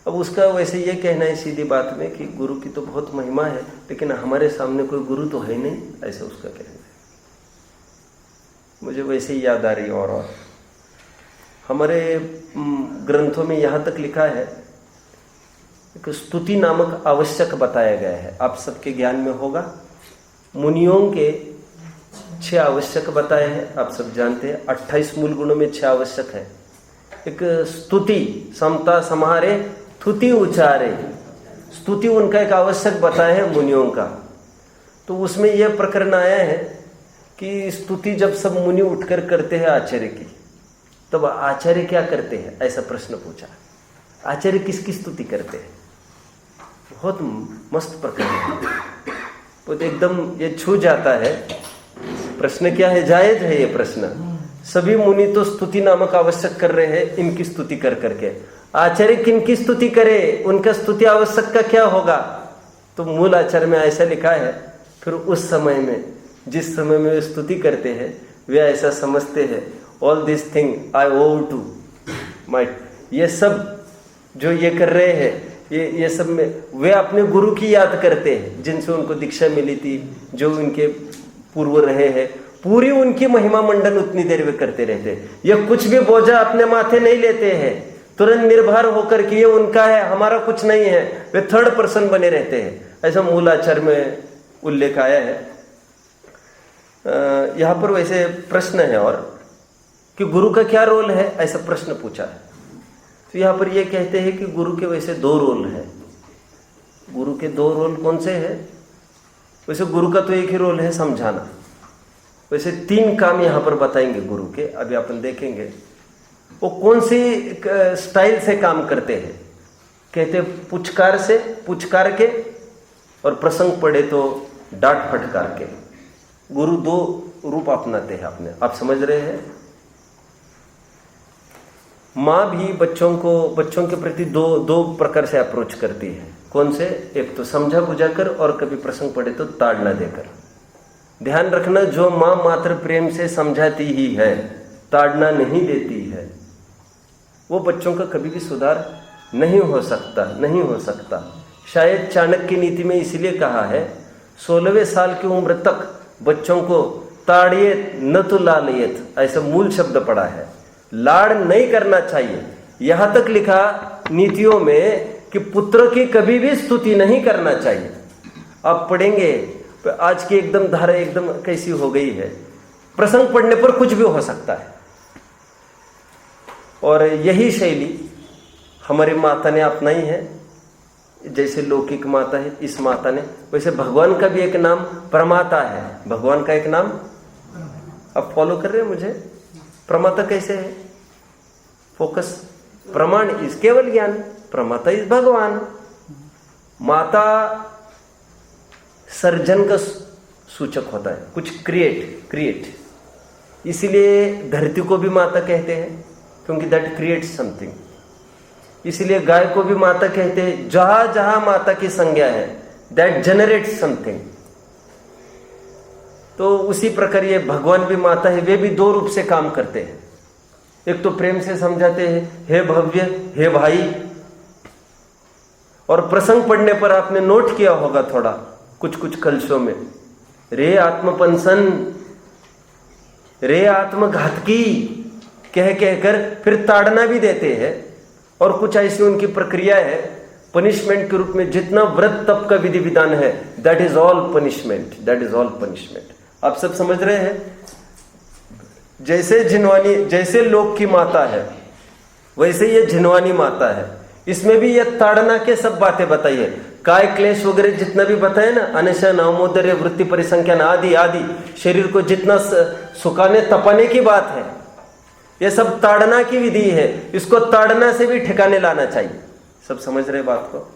अब उसका वैसे ये कहना है सीधी बात में कि गुरु की तो बहुत महिमा है, लेकिन हमारे सामने कोई गुरु तो है नहीं, ऐसा उसका कहना है। मुझे वैसे ही याद आ रही और हमारे ग्रंथों में यहाँ तक लिखा है कि स्तुति नामक आवश्यक बताया गया है, आप सबके ज्ञान में होगा। मुनियों के 6 आवश्यक बताए हैं, आप सब जानते हैं। 28 मूल गुणों में 6 आवश्यक है। एक स्तुति, समता समारे थुति उचारे, स्तुति उनका एक आवश्यक बताया है मुनियों का। तो उसमें यह प्रकरण आया है कि स्तुति जब सब मुनि उठकर करते हैं आचार्य की, तब आचार्य क्या करते हैं, ऐसा प्रश्न पूछा। आचार्य किसकी स्तुति करते हैं? बहुत मस्त प्रकरण है, वो तो एकदम ये छू जाता है। प्रश्न क्या है, जायज है ये प्रश्न। सभी मुनि तो स्तुति नामक आवश्यक कर रहे हैं, इनकी स्तुति कर करके। आचार्य किनकी स्तुति करे, उनका स्तुति आवश्यक का क्या होगा? तो मूल आचार्य में ऐसा लिखा है, फिर उस समय में, जिस समय में वे स्तुति करते हैं, वे ऐसा समझते हैं, ऑल दिस थिंग आई ओव टू माय, ये सब जो ये कर रहे हैं, ये सब में वे अपने गुरु की याद करते हैं, जिनसे उनको दीक्षा मिली थी, जो उनके पूर्व रहे हैं, पूरी उनकी महिमा मंडन उतनी देर वे करते रहते हैं। ये कुछ भी बोझा अपने माथे नहीं लेते हैं, तुरंत निर्भर होकर के ये उनका है, हमारा कुछ नहीं है, वे थर्ड पर्सन बने रहते हैं। ऐसा मूलाचार में उल्लेख आया है। यहाँ पर वैसे प्रश्न है और कि गुरु का क्या रोल है, ऐसा प्रश्न पूछा है। तो यहाँ पर ये कहते हैं कि गुरु के वैसे दो रोल है। गुरु के दो रोल कौन से हैं? वैसे गुरु का तो एक ही रोल है, समझाना। वैसे 3 काम यहाँ पर बताएंगे गुरु के, अभी अपन देखेंगे वो कौन सी स्टाइल से काम करते हैं। कहते पुचकार से, पुचकार के, और प्रसंग पड़े तो डांट फटकार के। गुरु 2 रूप अपनाते हैं अपने, आप समझ रहे हैं। माँ भी बच्चों के प्रति दो प्रकार से अप्रोच करती है। कौन से? एक तो समझा बुझा कर, और कभी प्रसंग पड़े तो ताड़ना देकर। ध्यान रखना, जो माँ मात्र प्रेम से समझाती ही है, ताड़ना नहीं देती है, वो बच्चों का कभी भी सुधार नहीं हो सकता। शायद चाणक्य नीति में इसलिए कहा है 16वें साल की उम्र तक बच्चों को ताड़िए न तो लालियत, ऐसा मूल शब्द पड़ा है। लाड़ नहीं करना चाहिए। यहां तक लिखा नीतियों में कि पुत्र की कभी भी स्तुति नहीं करना चाहिए। आप पढ़ेंगे आज की एकदम धारा एकदम कैसी हो गई है, प्रसंग पढ़ने पर कुछ भी हो सकता है। और यही शैली हमारी माता ने अपनाई है। जैसे लौकिक माता है, इस माता ने, वैसे भगवान का भी एक नाम प्रमाता है। भगवान का एक नाम आप फॉलो कर रहे हैं मुझे? प्रमाता कैसे है? फोकस, प्रमाण इज केवल ज्ञान, प्रमाता इज भगवान। माता सर्जन का सूचक होता है, कुछ क्रिएट। इसीलिए धरती को भी माता कहते हैं, क्योंकि दैट क्रिएट्स समथिंग। इसीलिए गाय को भी माता कहते हैं, जहां जहां माता की संज्ञा है, दैट जनरेट्स समथिंग। तो उसी प्रकार ये भगवान भी माता है, वे भी 2 रूप से काम करते हैं। एक तो प्रेम से समझाते हैं, हे भव्य, हे भाई। और प्रसंग पढ़ने पर आपने नोट किया होगा थोड़ा कुछ कलशों में, रे आत्मपंसन, रे आत्मघातकी कह कहकर फिर ताड़ना भी देते हैं। और कुछ ऐसी उनकी प्रक्रिया है पनिशमेंट के रूप में। जितना व्रत तप का विधि विधान है, दैट इज ऑल पनिशमेंट। आप सब समझ रहे हैं? जैसे झिनवानी, जैसे लोक की माता है, वैसे ये झिनवानी माता है। इसमें भी ये ताड़ना के सब बातें बताई है। काय क्लेश वगैरह जितना भी बताए ना, अनशन, नामोदर्य, वृत्ति परिसंख्यान आदि, शरीर को जितना सुखाने तपाने की बात है, ये सब ताड़ना की विधि है। इसको ताड़ना से भी ठिकाने लाना चाहिए। सब समझ रहे बात को?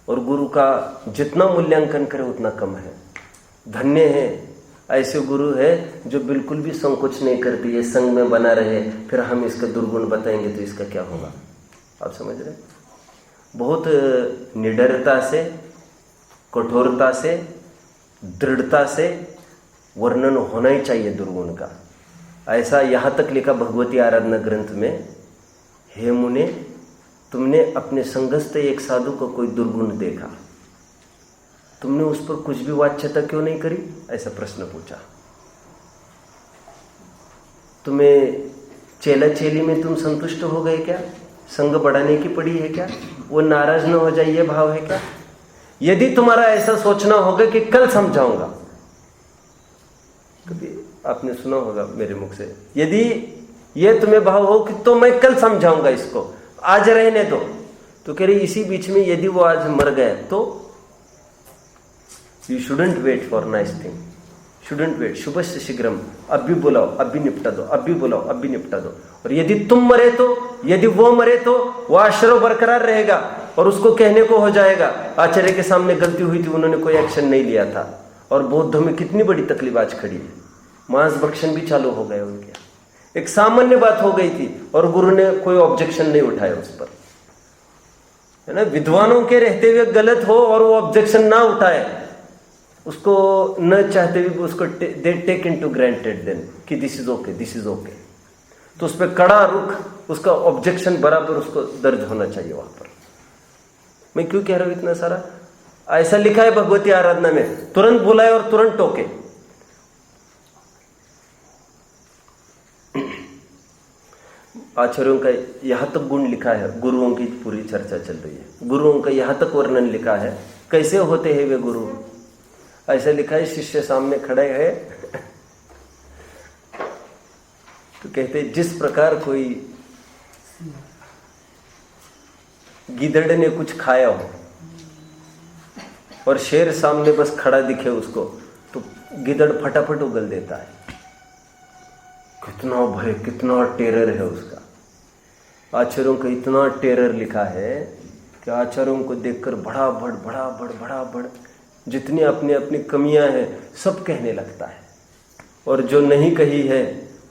और गुरु का जितना मूल्यांकन करे उतना कम है। धन्य है ऐसे गुरु है जो बिल्कुल भी संकोच नहीं करती है, संग में बना रहे, फिर हम इसका दुर्गुण बताएंगे तो इसका क्या होगा। आप समझ रहे? बहुत निडरता से, कठोरता से, दृढ़ता से वर्णन होना ही चाहिए दुर्गुण का। ऐसा यहाँ तक लिखा भगवती आराधना ग्रंथ में, हे मुने, तुमने अपने संगस्थ एक साधु को कोई दुर्गुण देखा, तुमने उस पर कुछ भी वाच्यता क्यों नहीं करी? ऐसा प्रश्न पूछा। तुम्हें चेला चेली में तुम संतुष्ट हो गए क्या? संग बढ़ाने की पड़ी है क्या? वो नाराज न हो जाए ये भाव है क्या? यदि तुम्हारा ऐसा सोचना होगा कि कल समझाऊंगा, कभी आपने सुना होगा मेरे मुख से, यदि ये तुम्हें भाव हो कि तो मैं कल समझाऊंगा इसको, आज रहने दो, तो कह रही इसी बीच में यदि वो आज मर गए तो you shouldn't wait for nice thing, shouldn't wait, शुभस्य शीघ्रम, अब भी बुलाओ, अब भी निपटा दो, अब भी बुलाओ, अब भी निपटा दो। और यदि तुम मरे तो, यदि वो मरे तो वो आश्रय बरकरार रहेगा और उसको कहने को हो जाएगा आचार्य के सामने गलती हुई थी, उन्होंने कोई एक्शन नहीं लिया था। और बौद्धों में कितनी बड़ी तकलीफ आज खड़ी है, मांस भक्षण भी चालू हो गए उनके। एक सामान्य बात हो गई थी और गुरु ने कोई ऑब्जेक्शन नहीं उठाया उस पर, है ना। विद्वानों के रहते हुए गलत हो और वो ऑब्जेक्शन ना उठाए, उसको न चाहते हुए उसको they take into granted then कि this is okay, this is okay, तो उस पर कड़ा रुख, उसका ऑब्जेक्शन बराबर उसको दर्ज होना चाहिए वहां पर। मैं क्यों कह रहा हूं इतना सारा? ऐसा लिखा है भगवती आराधना में, तुरंत बुलाए और तुरंत टोके। आचार्यों का यहाँ तक गुण लिखा है, गुरुओं की पूरी चर्चा चल रही है, गुरुओं का यहाँ तक वर्णन लिखा है, कैसे होते हैं वे गुरु। ऐसा लिखा है, शिष्य सामने खड़े है तो कहते जिस प्रकार कोई गिदड़ ने कुछ खाया हो और शेर सामने बस खड़ा दिखे उसको, तो गिदड़ फटाफट उगल देता है। कितना भय, कितना टेरर है उसका। आचार्यों का इतना टेरर लिखा है कि आचार्यों को देखकर बड़ा जितनी अपनी अपनी कमियां हैं सब कहने लगता है, और जो नहीं कही है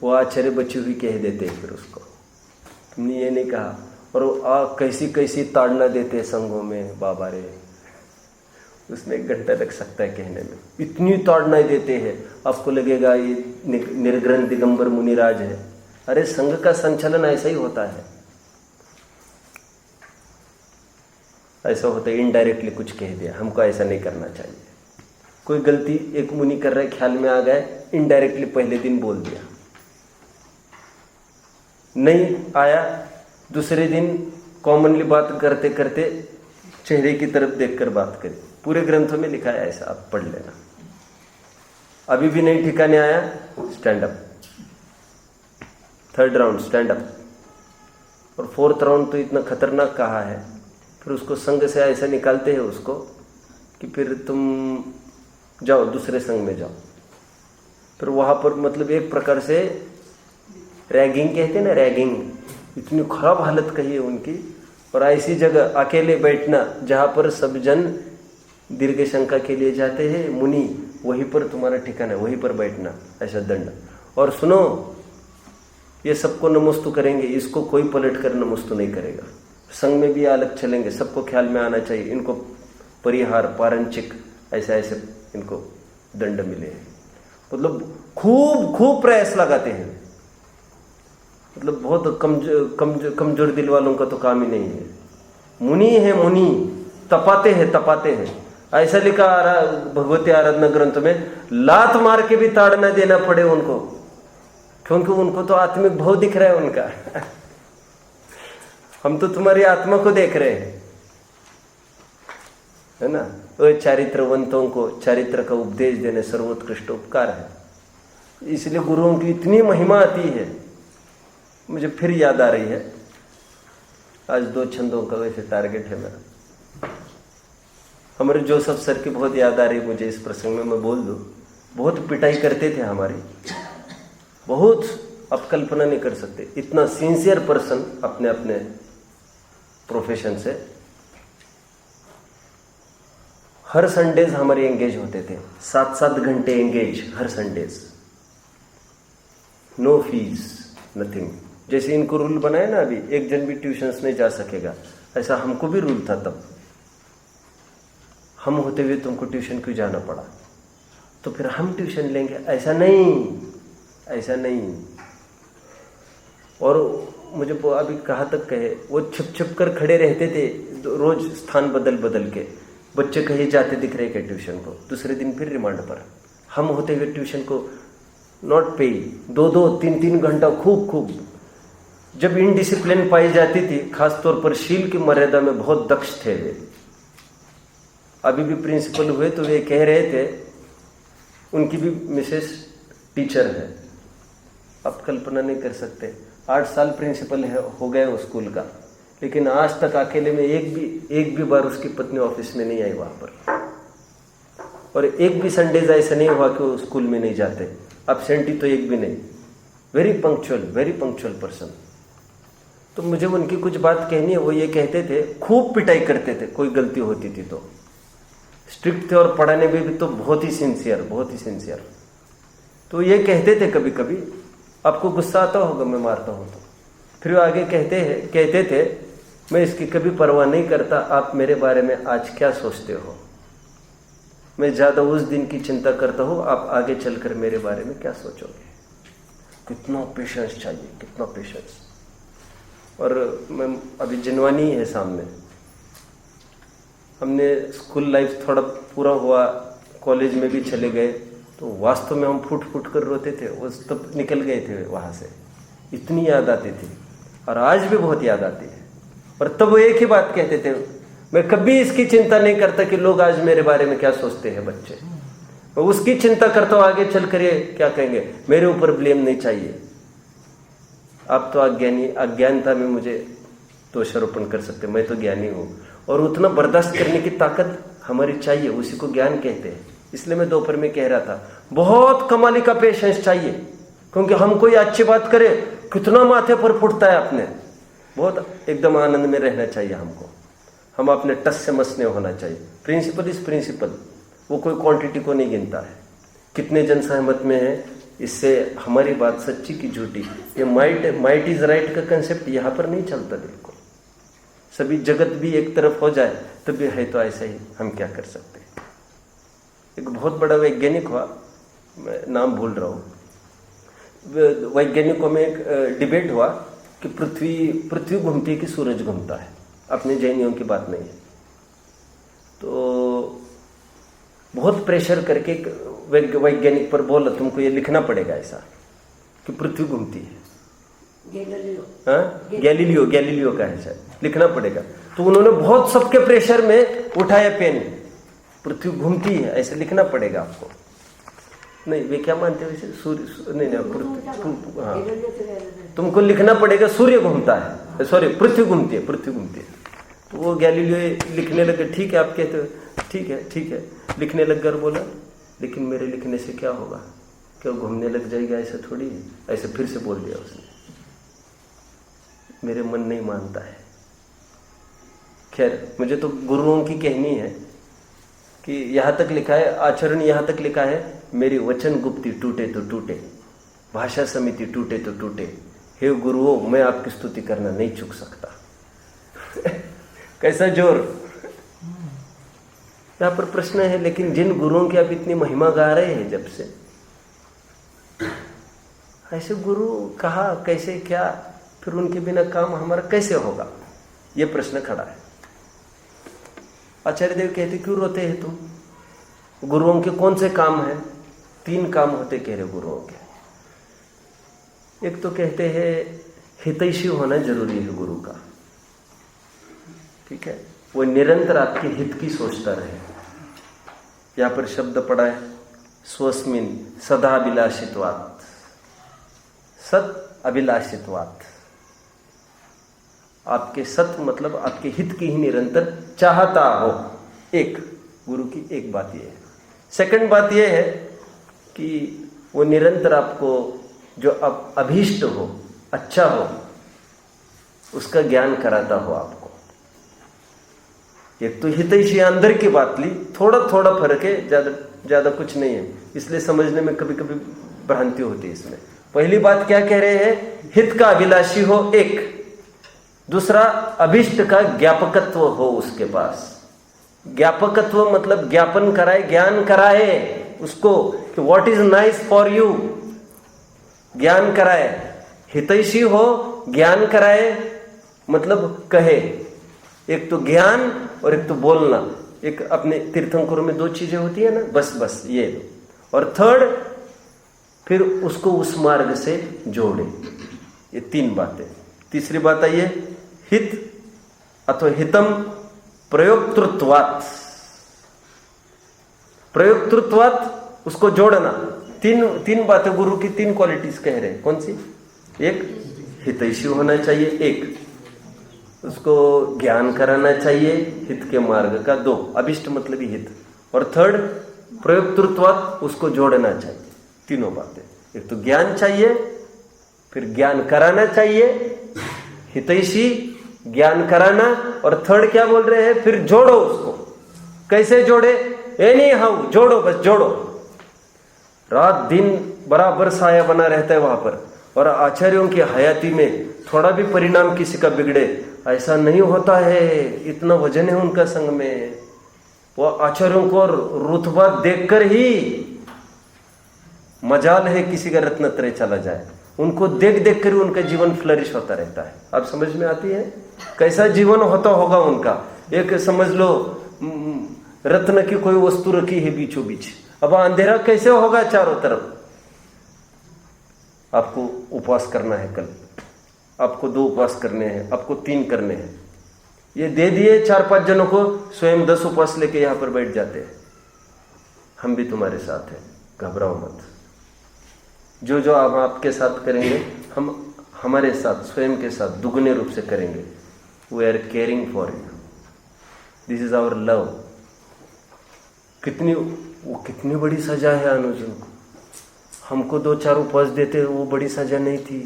वो आचार्य बची हुई कह देते हैं फिर उसको, तुमने ये नहीं कहा। और कैसी कैसी ताड़ना देते हैं संघों में, बाबा रे, उसमें 1 घंटा लग सकता है कहने में, इतनी ताड़ना देते हैं आपको लगेगा ये निर्ग्रंथ दिगंबर मुनिराज है। अरे संघ का संचालन ऐसा ही होता है, ऐसा होता है, इनडायरेक्टली कुछ कह दिया, हमको ऐसा नहीं करना चाहिए। कोई गलती एक मुनि कर रहे ख्याल में आ गए, इनडायरेक्टली पहले दिन बोल दिया, नहीं आया दूसरे दिन कॉमनली बात करते करते चेहरे की तरफ देखकर बात करी। पूरे ग्रंथों में लिखा है ऐसा, आप पढ़ लेना। अभी भी नहीं ठिकाने आया, stand up, 3rd round stand up, और 4th राउंड तो इतना खतरनाक कहा है, फिर उसको संघ से ऐसा निकालते हैं उसको कि फिर तुम जाओ दूसरे संघ में जाओ। फिर वहां पर मतलब एक प्रकार से रैगिंग कहते हैं ना, रैगिंग, इतनी खराब हालत कही है उनकी। और ऐसी जगह अकेले बैठना जहां पर सब जन दीर्घ शंका के लिए जाते हैं मुनि, वहीं पर तुम्हारा ठिकाना है, वहीं पर बैठना, ऐसा दंड। और सुनो, ये सबको नमस्तु करेंगे, इसको कोई पलट कर नमस्तु नहीं करेगा। संघ में भी अलग चलेंगे, सबको ख्याल में आना चाहिए, इनको परिहार पारंचिक ऐसे ऐसे इनको दंड मिले। मतलब खूब प्रयास लगाते हैं, मतलब बहुत कमजोर दिल वालों का तो काम ही नहीं है। मुनि है मुनि, तपाते हैं। ऐसा लिखा भगवती आराधना ग्रंथ में, लात मार के भी ताड़ना देना पड़े उनको, क्योंकि उनको तो आत्मिक भाव दिख रहा है उनका। हम तो तुम्हारी आत्मा को देख रहे हैं, है ना। वो चारित्रवंतों को चारित्र का उपदेश देने सर्वोत्कृष्ट उपकार है। इसलिए गुरुओं की इतनी महिमा आती है। मुझे फिर याद आ रही है, आज 2 छंदों का वैसे टारगेट है मेरा। हमारे जोसेफ सर की बहुत याद आ रही मुझे इस प्रसंग में, मैं बोल दूं। बहुत पिटाई करते थे हमारी, बहुत, आप कल्पना नहीं कर सकते, इतना सिंसियर पर्सन अपने अपने प्रोफेशन से। हर संडेज हमारे एंगेज होते थे, 7-7 घंटे engage her Sundays, no fees nothing. जैसे इनको रूल बनाए ना अभी, एक जन भी ट्यूशंस नहीं जा सकेगा, ऐसा हमको भी रूल था तब। हम होते हुए तुमको ट्यूशन क्यों जाना पड़ा, तो फिर हम ट्यूशन लेंगे, ऐसा नहीं। और मुझे अभी कहाँ तक कहे, वो छिप कर खड़े रहते थे, रोज स्थान बदल के। बच्चे कहीं जाते दिख रहे क्या ट्यूशन को, दूसरे दिन फिर रिमांड पर। हम होते हुए ट्यूशन को नॉट पे, 2-2, 3-3 घंटा खूब। जब इनडिसिप्लिन पाई जाती थी, खासतौर पर शील की मर्यादा में बहुत दक्ष थे वे। अभी भी प्रिंसिपल हुए तो वे कह रहे थे, उनकी भी मिसेस टीचर है, आप कल्पना नहीं कर सकते। 8 साल प्रिंसिपल हो गए उस स्कूल का, लेकिन आज तक अकेले में एक भी बार उसकी पत्नी ऑफिस में नहीं आई वहां पर। और एक भी संडेज ऐसा नहीं हुआ कि वो स्कूल में नहीं जाते, एब्सेंटी तो एक भी नहीं। Very punctual person. तो मुझे उनकी कुछ बात कहनी है। वो ये कहते थे, खूब पिटाई करते थे कोई गलती होती थी तो, स्ट्रिक्ट थे, और पढ़ाने में भी तो बहुत ही सिंसियर। तो ये कहते थे कभी कभी, आपको गुस्सा आता होगा मैं मारता हूं तो, फिर वो आगे कहते थे, मैं इसकी कभी परवाह नहीं करता, आप मेरे बारे में आज क्या सोचते हो, मैं ज्यादा उस दिन की चिंता करता हूं, आप आगे चलकर मेरे बारे में क्या सोचोगे। कितना पेशेंस चाहिए, कितना पेशेंस। और मैं अभी जिनवानी है सामने, हमने स्कूल लाइफ थोड़ा पूरा हुआ, कॉलेज में भी चले गए, तो वास्तव में हम फुट कर रोते थे। वो तब निकल गए थे वहां से, इतनी याद आती थी। और आज भी बहुत याद आती है। और तब वो एक ही बात कहते थे, मैं कभी इसकी चिंता नहीं करता कि लोग आज मेरे बारे में क्या सोचते हैं बच्चे, मैं उसकी चिंता करता हूँ आगे चल कर ये क्या कहेंगे, मेरे ऊपर ब्लेम नहीं चाहिए। आप तो अज्ञानता में मुझे दोषारोपण कर सकते, मैं तो ज्ञानी हूँ, और उतना बर्दाश्त करने की ताकत हमारी चाहिए, उसी को ज्ञान कहते हैं। इसलिए मैं दोपहर में कह रहा था, बहुत कमाली का पेशेंस चाहिए, क्योंकि हम कोई अच्छी बात करे कितना माथे पर फुटता है अपने, बहुत एकदम आनंद में रहना चाहिए हमको, हम अपने टस से मस नहीं होना चाहिए। प्रिंसिपल इज प्रिंसिपल, वो कोई क्वांटिटी को नहीं गिनता है, कितने जन सहमत में है, इससे हमारी बात सच्ची की झूठी, ये माइट इज राइट का कंसेप्ट यहाँ पर नहीं चलता बिल्कुल। सभी जगत भी एक तरफ हो जाए तब भी है तो ऐसा ही, हम क्या कर सकते हैं। एक बहुत बड़ा वैज्ञानिक हुआ, मैं नाम भूल रहा हूँ, वैज्ञानिकों में एक डिबेट हुआ कि पृथ्वी घूमती है कि सूरज घूमता है, अपने जैनियों की बात नहीं है। तो बहुत प्रेशर करके वैज्ञानिक पर बोला, तुमको ये लिखना पड़ेगा ऐसा कि पृथ्वी घूमती है। गैलीलियो का है शायद, लिखना पड़ेगा। तो उन्होंने बहुत सबके प्रेशर में उठाया पेन, पृथ्वी घूमती है ऐसे लिखना पड़ेगा आपको। नहीं, वे क्या मानते हैं वैसे, सूर्य नहीं, हाँ, तुमको लिखना पड़ेगा सूर्य घूमता है, सॉरी पृथ्वी घूमती है, पृथ्वी घूमती है। तो वो गैलीलियो लिखने लगे, ठीक है आप कहते हो, ठीक है लिखने लग कर बोला, लेकिन मेरे लिखने से क्या होगा, क्या घूमने लग जाएगा, ऐसा थोड़ी है। ऐसे फिर से बोल दिया उसने, मेरे मन नहीं मानता है। खैर, मुझे तो गुरुओं की कहनी है कि यहाँ तक लिखा है, आचरण यहाँ तक लिखा है, मेरी वचन गुप्ती टूटे तो टूटे, भाषा समिति टूटे तो टूटे, हे गुरुओं मैं आपकी स्तुति करना नहीं चूक सकता। कैसा जोर। यहाँ पर प्रश्न है, लेकिन जिन गुरुओं की आप इतनी महिमा गा रहे हैं जब से, ऐसे गुरु कहा कैसे क्या, फिर उनके बिना काम हमारा कैसे होगा, ये प्रश्न खड़ा है। आचार्य देव कहते, क्यों रोते हैं तुम, गुरुओं के कौन से काम हैं? 3 काम होते कह रहे गुरुओं के। एक तो कहते हैं हितैषी होना जरूरी है गुरु का, ठीक है, वो निरंतर आपके हित की सोचता रहे। यहां पर शब्द पड़ा है स्वस्मिन सदाभिलाषित्वात्, सत अभिलाषित्वात्, आपके सत मतलब आपके हित की ही निरंतर चाहता हो। एक गुरु की एक बात यह है। सेकंड बात यह है कि वो निरंतर आपको जो अब अभीष्ट हो, अच्छा हो, उसका ज्ञान कराता हो आपको। एक तो हितैषी अंदर की बात ली, थोड़ा थोड़ा फर्क है, ज्यादा कुछ नहीं है, इसलिए समझने में कभी कभी भ्रांति होती है इसमें। पहली बात क्या कह रहे हैं, हित का अभिलाषी हो एक, दूसरा अभिष्ट का ज्ञापकत्व हो उसके पास। ज्ञापकत्व मतलब ज्ञापन कराए, ज्ञान कराए उसको कि what is nice for you, ज्ञान कराए। हितैषी हो, ज्ञान कराए मतलब कहे। एक तो ज्ञान और एक तो बोलना। एक अपने तीर्थंकरों में 2 चीजें होती है ना, बस ये। और थर्ड, फिर उसको उस मार्ग से जोड़े। ये 3 बातें। तीसरी बात आई है हित अथवा हितम प्रयोक्तृत्वात्, प्रयोक्तृत्वात् उसको जोड़ना। तीन बातें गुरु की 3 क्वालिटीज कह रहे हैं। कौन सी? एक हितैषी होना चाहिए, एक उसको ज्ञान कराना चाहिए हित के मार्ग का, 2 अभिष्ट मतलब ही हित, और थर्ड प्रयोक्तृत्वात् उसको जोड़ना चाहिए। तीनों बातें, एक तो ज्ञान चाहिए, फिर ज्ञान कराना चाहिए, हितैषी ज्ञान कराना, और थर्ड क्या बोल रहे हैं, फिर जोड़ो उसको। कैसे जोड़े? एनी हाउ जोड़ो, बस जोड़ो। रात दिन बराबर साया बना रहता है वहां पर, और आचार्यों की हयाती में थोड़ा भी परिणाम किसी का बिगड़े ऐसा नहीं होता है। इतना वजन है उनका संग में। वो आचार्यों को रुतबा देखकर ही मजाल है किसी का रत्नत्रय चला जाए। उनको देख देख कर उनका जीवन फ्लरिश होता रहता है। आप समझ में आती है कैसा जीवन होता होगा उनका। एक समझ लो रत्न की कोई वस्तु रखी है बीचों बीच, अब अंधेरा कैसे होगा चारों तरफ। आपको उपवास करना है कल, आपको 2 उपवास करने हैं, आपको 3 करने हैं, ये दे दिए 4-5 जनों को, स्वयं 10 उपवास लेके यहां पर बैठ जाते हैं। हम भी तुम्हारे साथ हैं, घबराओ मत। जो जो आप आपके साथ करेंगे, हम हमारे साथ, स्वयं के साथ दुगने रूप से करेंगे। We are caring for you, this is our love. कितनी बड़ी सजा है अनुजन को। हमको 2-4 उपवास देते, वो बड़ी सजा नहीं थी।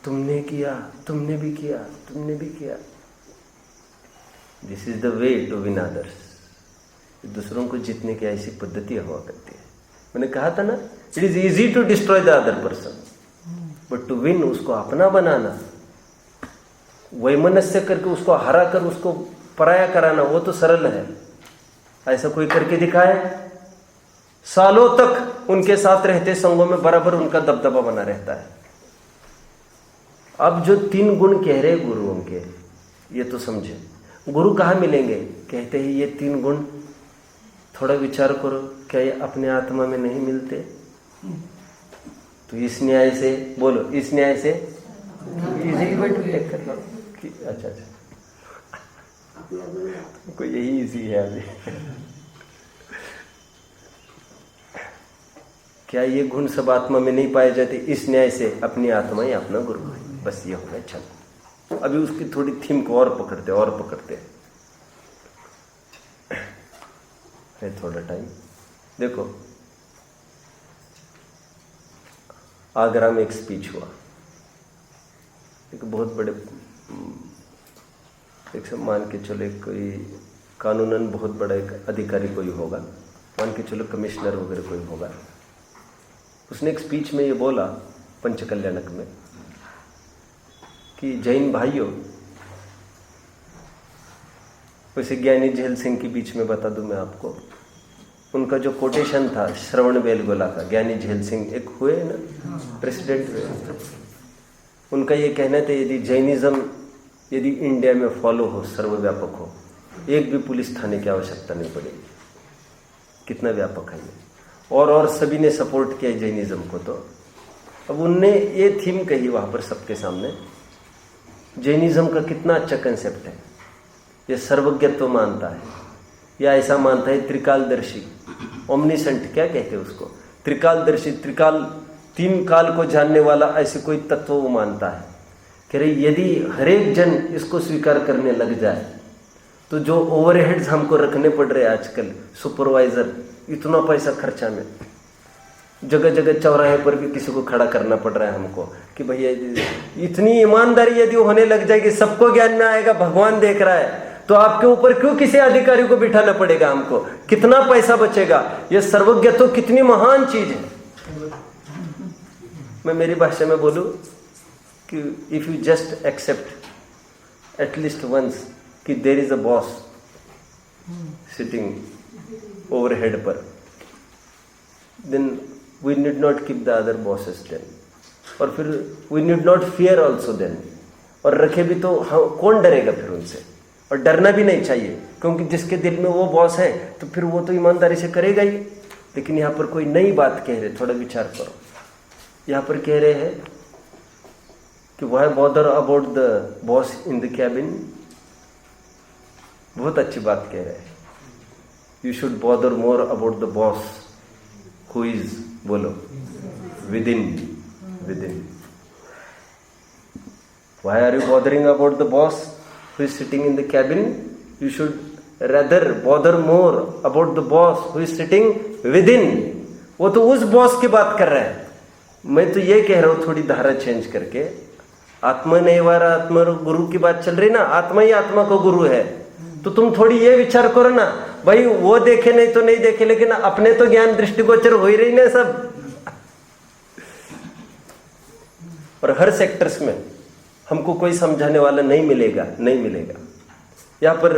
तुमने किया, तुमने भी किया, तुमने भी किया। This is the way to win others. दूसरों को जीतने की ऐसी पद्धति हुआ करती है। मैंने कहा था ना, it is easy to destroy the other person, but to win, उसको अपना बनाना, वैमनस्य करके उसको हरा कर उसको पराया कराना, वो तो सरल है। ऐसा कोई करके दिखाए, सालों तक उनके साथ रहते संगों में बराबर उनका दबदबा बना रहता है। अब जो 3 गुण कह रहे गुरुओं के, ये तो समझे। गुरु कहाँ मिलेंगे? कहते हैं ये 3 गुण थोड़ा विचार करो, क्या ये अपने आत्मा में नहीं मिलते? तो इस न्याय से बोलो, इस न्याय से अच्छा कोई यही इजी है अभी। क्या ये गुण सब आत्मा में नहीं पाए जाते? इस न्याय से अपनी आत्मा ही अपना गुरु है। बस ये होगा। चलो अभी उसकी थोड़ी थीम को और पकड़ते है थोड़ा टाइम। देखो, आगरा में एक स्पीच हुआ, एक बहुत बड़े, एक सब मान के चलो कोई कानूनन बहुत बड़ा एक अधिकारी कोई होगा, मान के चलो कमिश्नर वगैरह कोई होगा। उसने एक स्पीच में ये बोला पंचकल्याणक में कि जैन भाइयों, वैसे ज्ञानी झेल सिंह के बीच में बता दूं मैं आपको, उनका जो कोटेशन था श्रवण बेलगोला का, ज्ञानी झेल सिंह एक हुए ना प्रेसिडेंट हुए, उनका ये कहना था यदि जैनिज्म यदि इंडिया में फॉलो हो, सर्वव्यापक हो, एक भी पुलिस थाने की आवश्यकता नहीं पड़ेगी। कितना व्यापक है ये। और सभी ने सपोर्ट किया जैनिज्म को। तो अब उनने ये थीम कही वहां पर सबके सामने, जैनिज्म का कितना अच्छा कंसेप्ट है। ये सर्वज्ञत्व मानता है, या ऐसा मानता है त्रिकालदर्शी, ओमनिसेंट क्या कहते हैं उसको, त्रिकालदर्शी, त्रिकाल 3 काल को जानने वाला, ऐसे कोई तत्व वो मानता है। कह रहे यदि हरेक जन इसको स्वीकार करने लग जाए तो जो ओवरहेड्स हमको रखने पड़ रहे हैं आजकल, सुपरवाइजर, इतना पैसा खर्चा में, जगह जगह चौराहे पर भी किसी को खड़ा करना पड़ रहा है हमको कि भैया, इतनी ईमानदारी यदि होने लग जाएगी, सबको ज्ञान में आएगा, भगवान देख रहा है, तो आपके ऊपर क्यों किसी अधिकारी को बिठाना पड़ेगा हमको? कितना पैसा बचेगा? ये सर्वज्ञ तो कितनी महान चीज है। मैं मेरी भाषा में बोलूं कि if you just accept at least once कि there is a boss sitting overhead पर, then we need not keep the other bosses then, और फिर we need not fear also then. और रखे भी तो कौन डरेगा फिर उनसे? और डरना भी नहीं चाहिए, क्योंकि जिसके दिल में वो बॉस है तो फिर वो तो ईमानदारी से करेगा ही। लेकिन यहाँ पर कोई नई बात कह रहे, थोड़ा विचार करो। यहाँ पर कह रहे हैं कि why bother about the boss in the cabin. बहुत अच्छी बात कह रहे हैं। You should bother more about the boss who is, बोलो, within. Why are you bothering about the boss who is sitting in the cabin? You should rather bother more about the boss who is sitting within. वो तो उस boss की बात कर रहा है। मैं तो ये कह रहा हूँ थोड़ी धारा चेंज करके, आत्मा नैवार आत्मा गुरु की बात चल रही ना, आत्मा ही आत्मा को गुरु है। तो तुम थोड़ी ये विचार करो ना भाई, वो देखे नहीं तो नहीं देखे, लेकिन अपने तो ज्ञान दृष्टिगोचर हो ही रही ना सब। और हर सेक्टर्स में हमको कोई समझाने वाला नहीं मिलेगा। यहाँ पर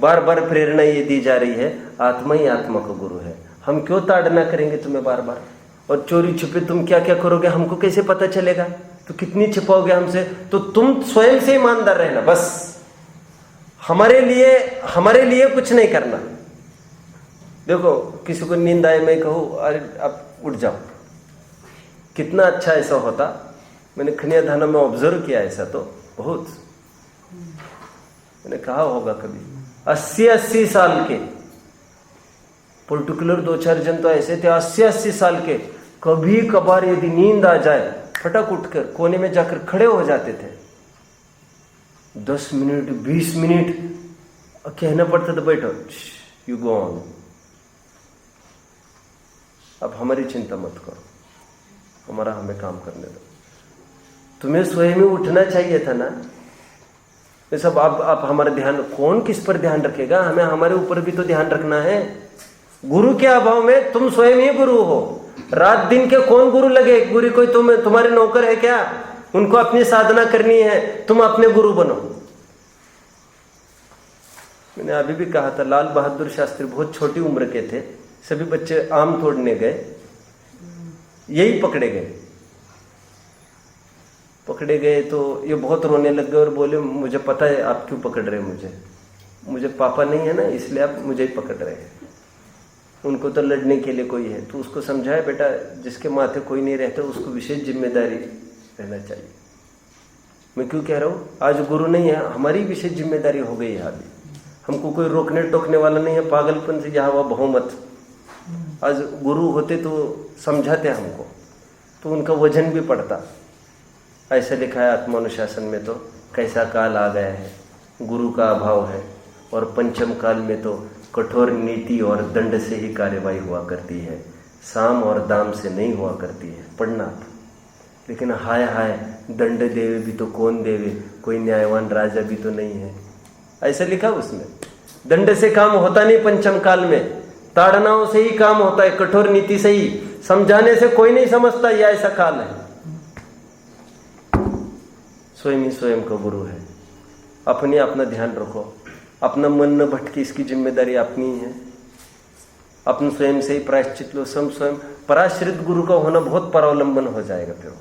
बार बार प्रेरणा ये दी जा रही है, आत्मा ही आत्मा का गुरु है। हम क्यों ताड़ना करेंगे तुम्हें बार बार? और चोरी छुपे तुम क्या क्या करोगे हमको कैसे पता चलेगा? तो कितनी छिपाओगे हमसे? तो तुम स्वयं से ईमानदार रहना, बस हमारे लिए कुछ नहीं करना। देखो किसी को नींद आए, मैं कहूँ अरे अब उठ जाओ, कितना अच्छा ऐसा होता। मैंने खनिया धाना में ऑब्जर्व किया ऐसा। तो बहुत। मैंने कहा होगा कभी 80-80 साल के, पर्टिकुलर 2-4 जन तो ऐसे थे 80-80 साल के, कभी कभार यदि नींद आ जाए फटक उठकर कोने में जाकर खड़े हो जाते थे। 10 मिनट 20 मिनट कहना पड़ता था बैठो, यू गो ऑन, अब हमारी चिंता मत करो, हमारा हमें काम करने दो। तुम्हें स्वयं ही उठना चाहिए था ना। ये सब आप हमारा ध्यान, कौन किस पर ध्यान रखेगा? हमें हमारे ऊपर भी तो ध्यान रखना है। गुरु के अभाव में तुम स्वयं ही गुरु हो। रात दिन के कौन गुरु लगे? गुरु कोई तुम्हारे नौकर है क्या? उनको अपनी साधना करनी है, तुम अपने गुरु बनो। मैंने अभी भी कहा था, लाल बहादुर शास्त्री बहुत छोटी उम्र के थे, सभी बच्चे आम तोड़ने गए, यही पकड़े गए तो ये बहुत रोने लग गए और बोले मुझे पता है आप क्यों पकड़ रहे हैं मुझे पापा नहीं है ना, इसलिए आप मुझे ही पकड़ रहे हैं। उनको तो लड़ने के लिए कोई है। तो उसको समझाया, बेटा जिसके माथे कोई नहीं रहता उसको विशेष जिम्मेदारी रहना चाहिए। मैं क्यों कह रहा हूँ, आज गुरु नहीं है, हमारी विशेष जिम्मेदारी हो गई है। अभी हमको कोई रोकने टोकने वाला नहीं है, पागलपन से यहाँ वह बहुमत। आज गुरु होते तो समझाते हमको, तो उनका वजन भी पड़ता। ऐसा लिखा है आत्मानुशासन में, तो कैसा काल आ गया है, गुरु का अभाव है, और पंचम काल में तो कठोर नीति और दंड से ही कार्यवाही हुआ करती है, साम और दाम से नहीं हुआ करती है। पढ़ना। लेकिन हाय हाय, दंड देवे भी तो कौन देवे, कोई न्यायवान राजा भी तो नहीं है। ऐसा लिखा उसमें। दंड से काम होता नहीं पंचम काल में, ताड़नाओं से ही काम होता है, कठोर नीति से ही। समझाने से कोई नहीं समझता, यह ऐसा काल है। स्वयं ही स्वयं का गुरु है। अपना ध्यान रखो, अपना मन न भटके, इसकी जिम्मेदारी अपनी है। अपन स्वयं से ही प्रायश्चित लो। स्वयं पराश्रित गुरु का होना बहुत परावलंबन हो जाएगा। फिर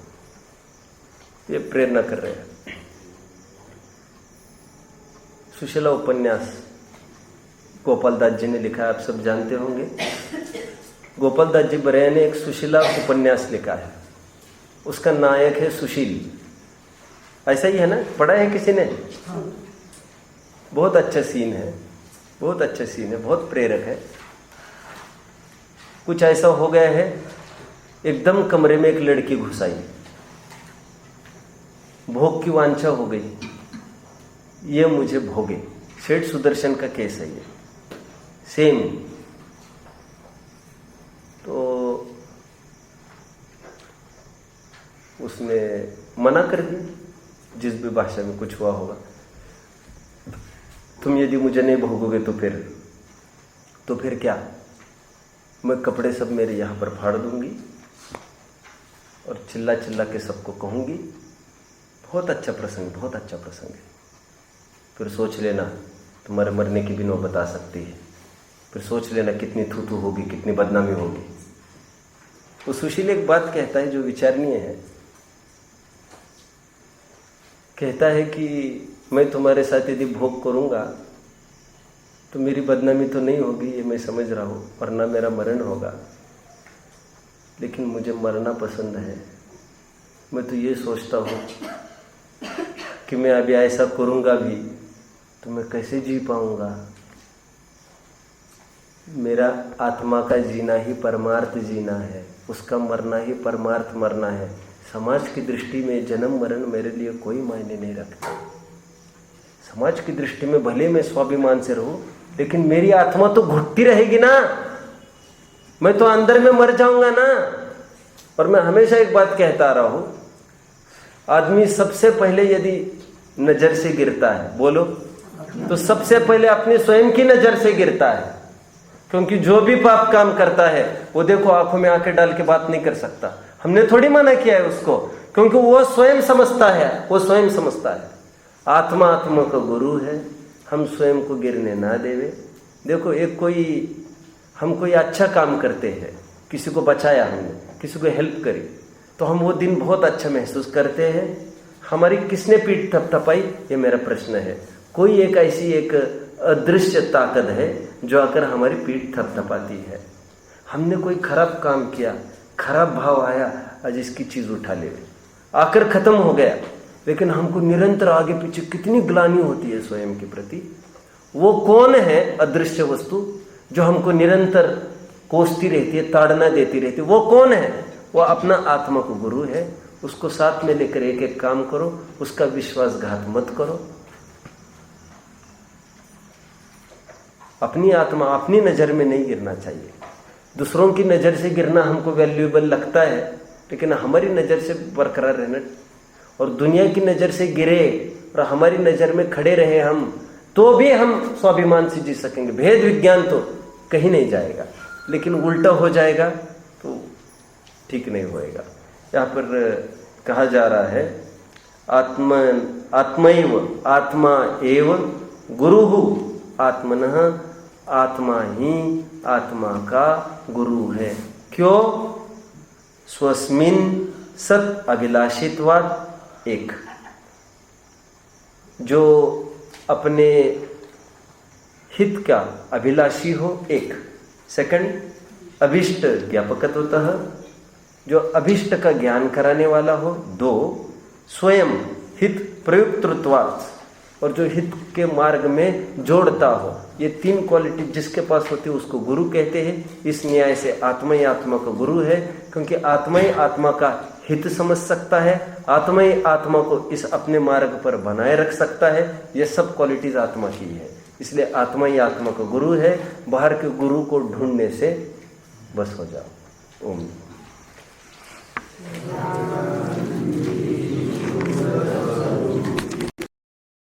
ये प्रेरणा कर रहे हैं। सुशीला उपन्यास गोपाल दास जी ने लिखा है, आप सब जानते होंगे। गोपाल दास जी बरैया ने एक सुशीला उपन्यास लिखा है, उसका नायक है सुशील। ऐसा ही है ना, पढ़ा है किसी ने? बहुत अच्छा सीन है, बहुत अच्छा सीन है, बहुत प्रेरक है। कुछ ऐसा हो गया है, एकदम कमरे में एक लड़की घुस आई, भोग की वांछा हो गई, ये मुझे भोगे। सेठ सुदर्शन का केस है ये, सेम। तो उसने मना कर दी, जिस भी भाषा में कुछ हुआ होगा, तुम यदि मुझे नहीं भोगोगे तो फिर क्या, मैं कपड़े सब मेरे यहाँ पर फाड़ दूंगी और चिल्ला चिल्ला के सबको कहूंगी। बहुत अच्छा प्रसंग, बहुत अच्छा प्रसंग है। फिर सोच लेना, तुम्हारे मरने की भी नौबत आ सकती है। फिर सोच लेना कितनी थू होगी, कितनी बदनामी होगी। वो सुशील एक बात कहता है जो विचारणीय है। कहता है कि मैं तुम्हारे साथ यदि भोग करूंगा तो मेरी बदनामी तो नहीं होगी, ये मैं समझ रहा हूँ, वरना मेरा मरण होगा। लेकिन मुझे मरना पसंद है। मैं तो ये सोचता हूँ कि मैं अभी ऐसा करूँगा भी तो मैं कैसे जी पाऊँगा। मेरा आत्मा का जीना ही परमार्थ जीना है, उसका मरना ही परमार्थ मरना है। समाज की दृष्टि में जन्म मरण मेरे लिए कोई मायने नहीं रखता। समाज की दृष्टि में भले मैं स्वाभिमान से रहूं, लेकिन मेरी आत्मा तो घुटती रहेगी ना, मैं तो अंदर में मर जाऊंगा ना। और मैं हमेशा एक बात कहता रहा हूं, आदमी सबसे पहले यदि नजर से गिरता है, बोलो, तो सबसे पहले अपनी स्वयं की नजर से गिरता है। क्योंकि जो भी पाप काम करता है वो देखो आंखों में आंखें डाल के बात नहीं कर सकता। हमने थोड़ी मना किया है उसको, क्योंकि वो स्वयं समझता है, वो स्वयं समझता है। आत्मा आत्मा का गुरु है, हम स्वयं को गिरने ना देवे। देखो हम कोई अच्छा काम करते हैं, किसी को बचाया हमने, किसी को हेल्प करी, तो हम वो दिन बहुत अच्छा महसूस करते हैं। हमारी किसने पीठ थपथपाई, ये मेरा प्रश्न है। कोई एक ऐसी एक अदृश्य ताकत है जो आकर हमारी पीठ थपथपाती है। हमने कोई खराब काम किया, खराब भाव आया, आज इसकी चीज उठा ले, आकर खत्म हो गया। लेकिन हमको निरंतर आगे पीछे कितनी ग्लानि होती है स्वयं के प्रति। वो कौन है अदृश्य वस्तु जो हमको निरंतर कोसती रहती है, ताड़ना देती रहती है? वो कौन है? वो अपना आत्मा को गुरु है। उसको साथ में लेकर एक एक काम करो, उसका विश्वासघात मत करो। अपनी आत्मा अपनी नजर में नहीं गिरना चाहिए। दूसरों की नजर से गिरना हमको वैल्यूएबल लगता है, लेकिन हमारी नजर से बरकरार रहना। और दुनिया की नजर से गिरे और हमारी नजर में खड़े रहे हम, तो भी हम स्वाभिमान से जी सकेंगे। भेद विज्ञान तो कहीं नहीं जाएगा, लेकिन उल्टा हो जाएगा तो ठीक नहीं होएगा। यहाँ पर कहा जा रहा है आत्मैव आत्मा एव गुरुः आत्मनः, आत्मा ही आत्मा का गुरु है। क्यों? स्वस्मिन सत अभिलाषित्वात्, एक जो अपने हित का अभिलाषी हो, एक। सेकंड, अभिष्ट ज्ञापकत्वतः, जो अभिष्ट का ज्ञान कराने वाला हो। दो, स्वयं हित प्रयुक्तृत्वात्, और जो हित के मार्ग में जोड़ता हो। ये तीन क्वालिटी जिसके पास होती है उसको गुरु कहते हैं। इस न्याय से आत्मा ही आत्मा का गुरु है, क्योंकि आत्मा ही आत्मा का हित समझ सकता है, आत्मा ही आत्मा को इस अपने मार्ग पर बनाए रख सकता है। ये सब क्वालिटीज आत्मा की है, इसलिए आत्मा ही आत्मा का गुरु है। बाहर के गुरु को ढूंढने से बस हो जाओ। ओम।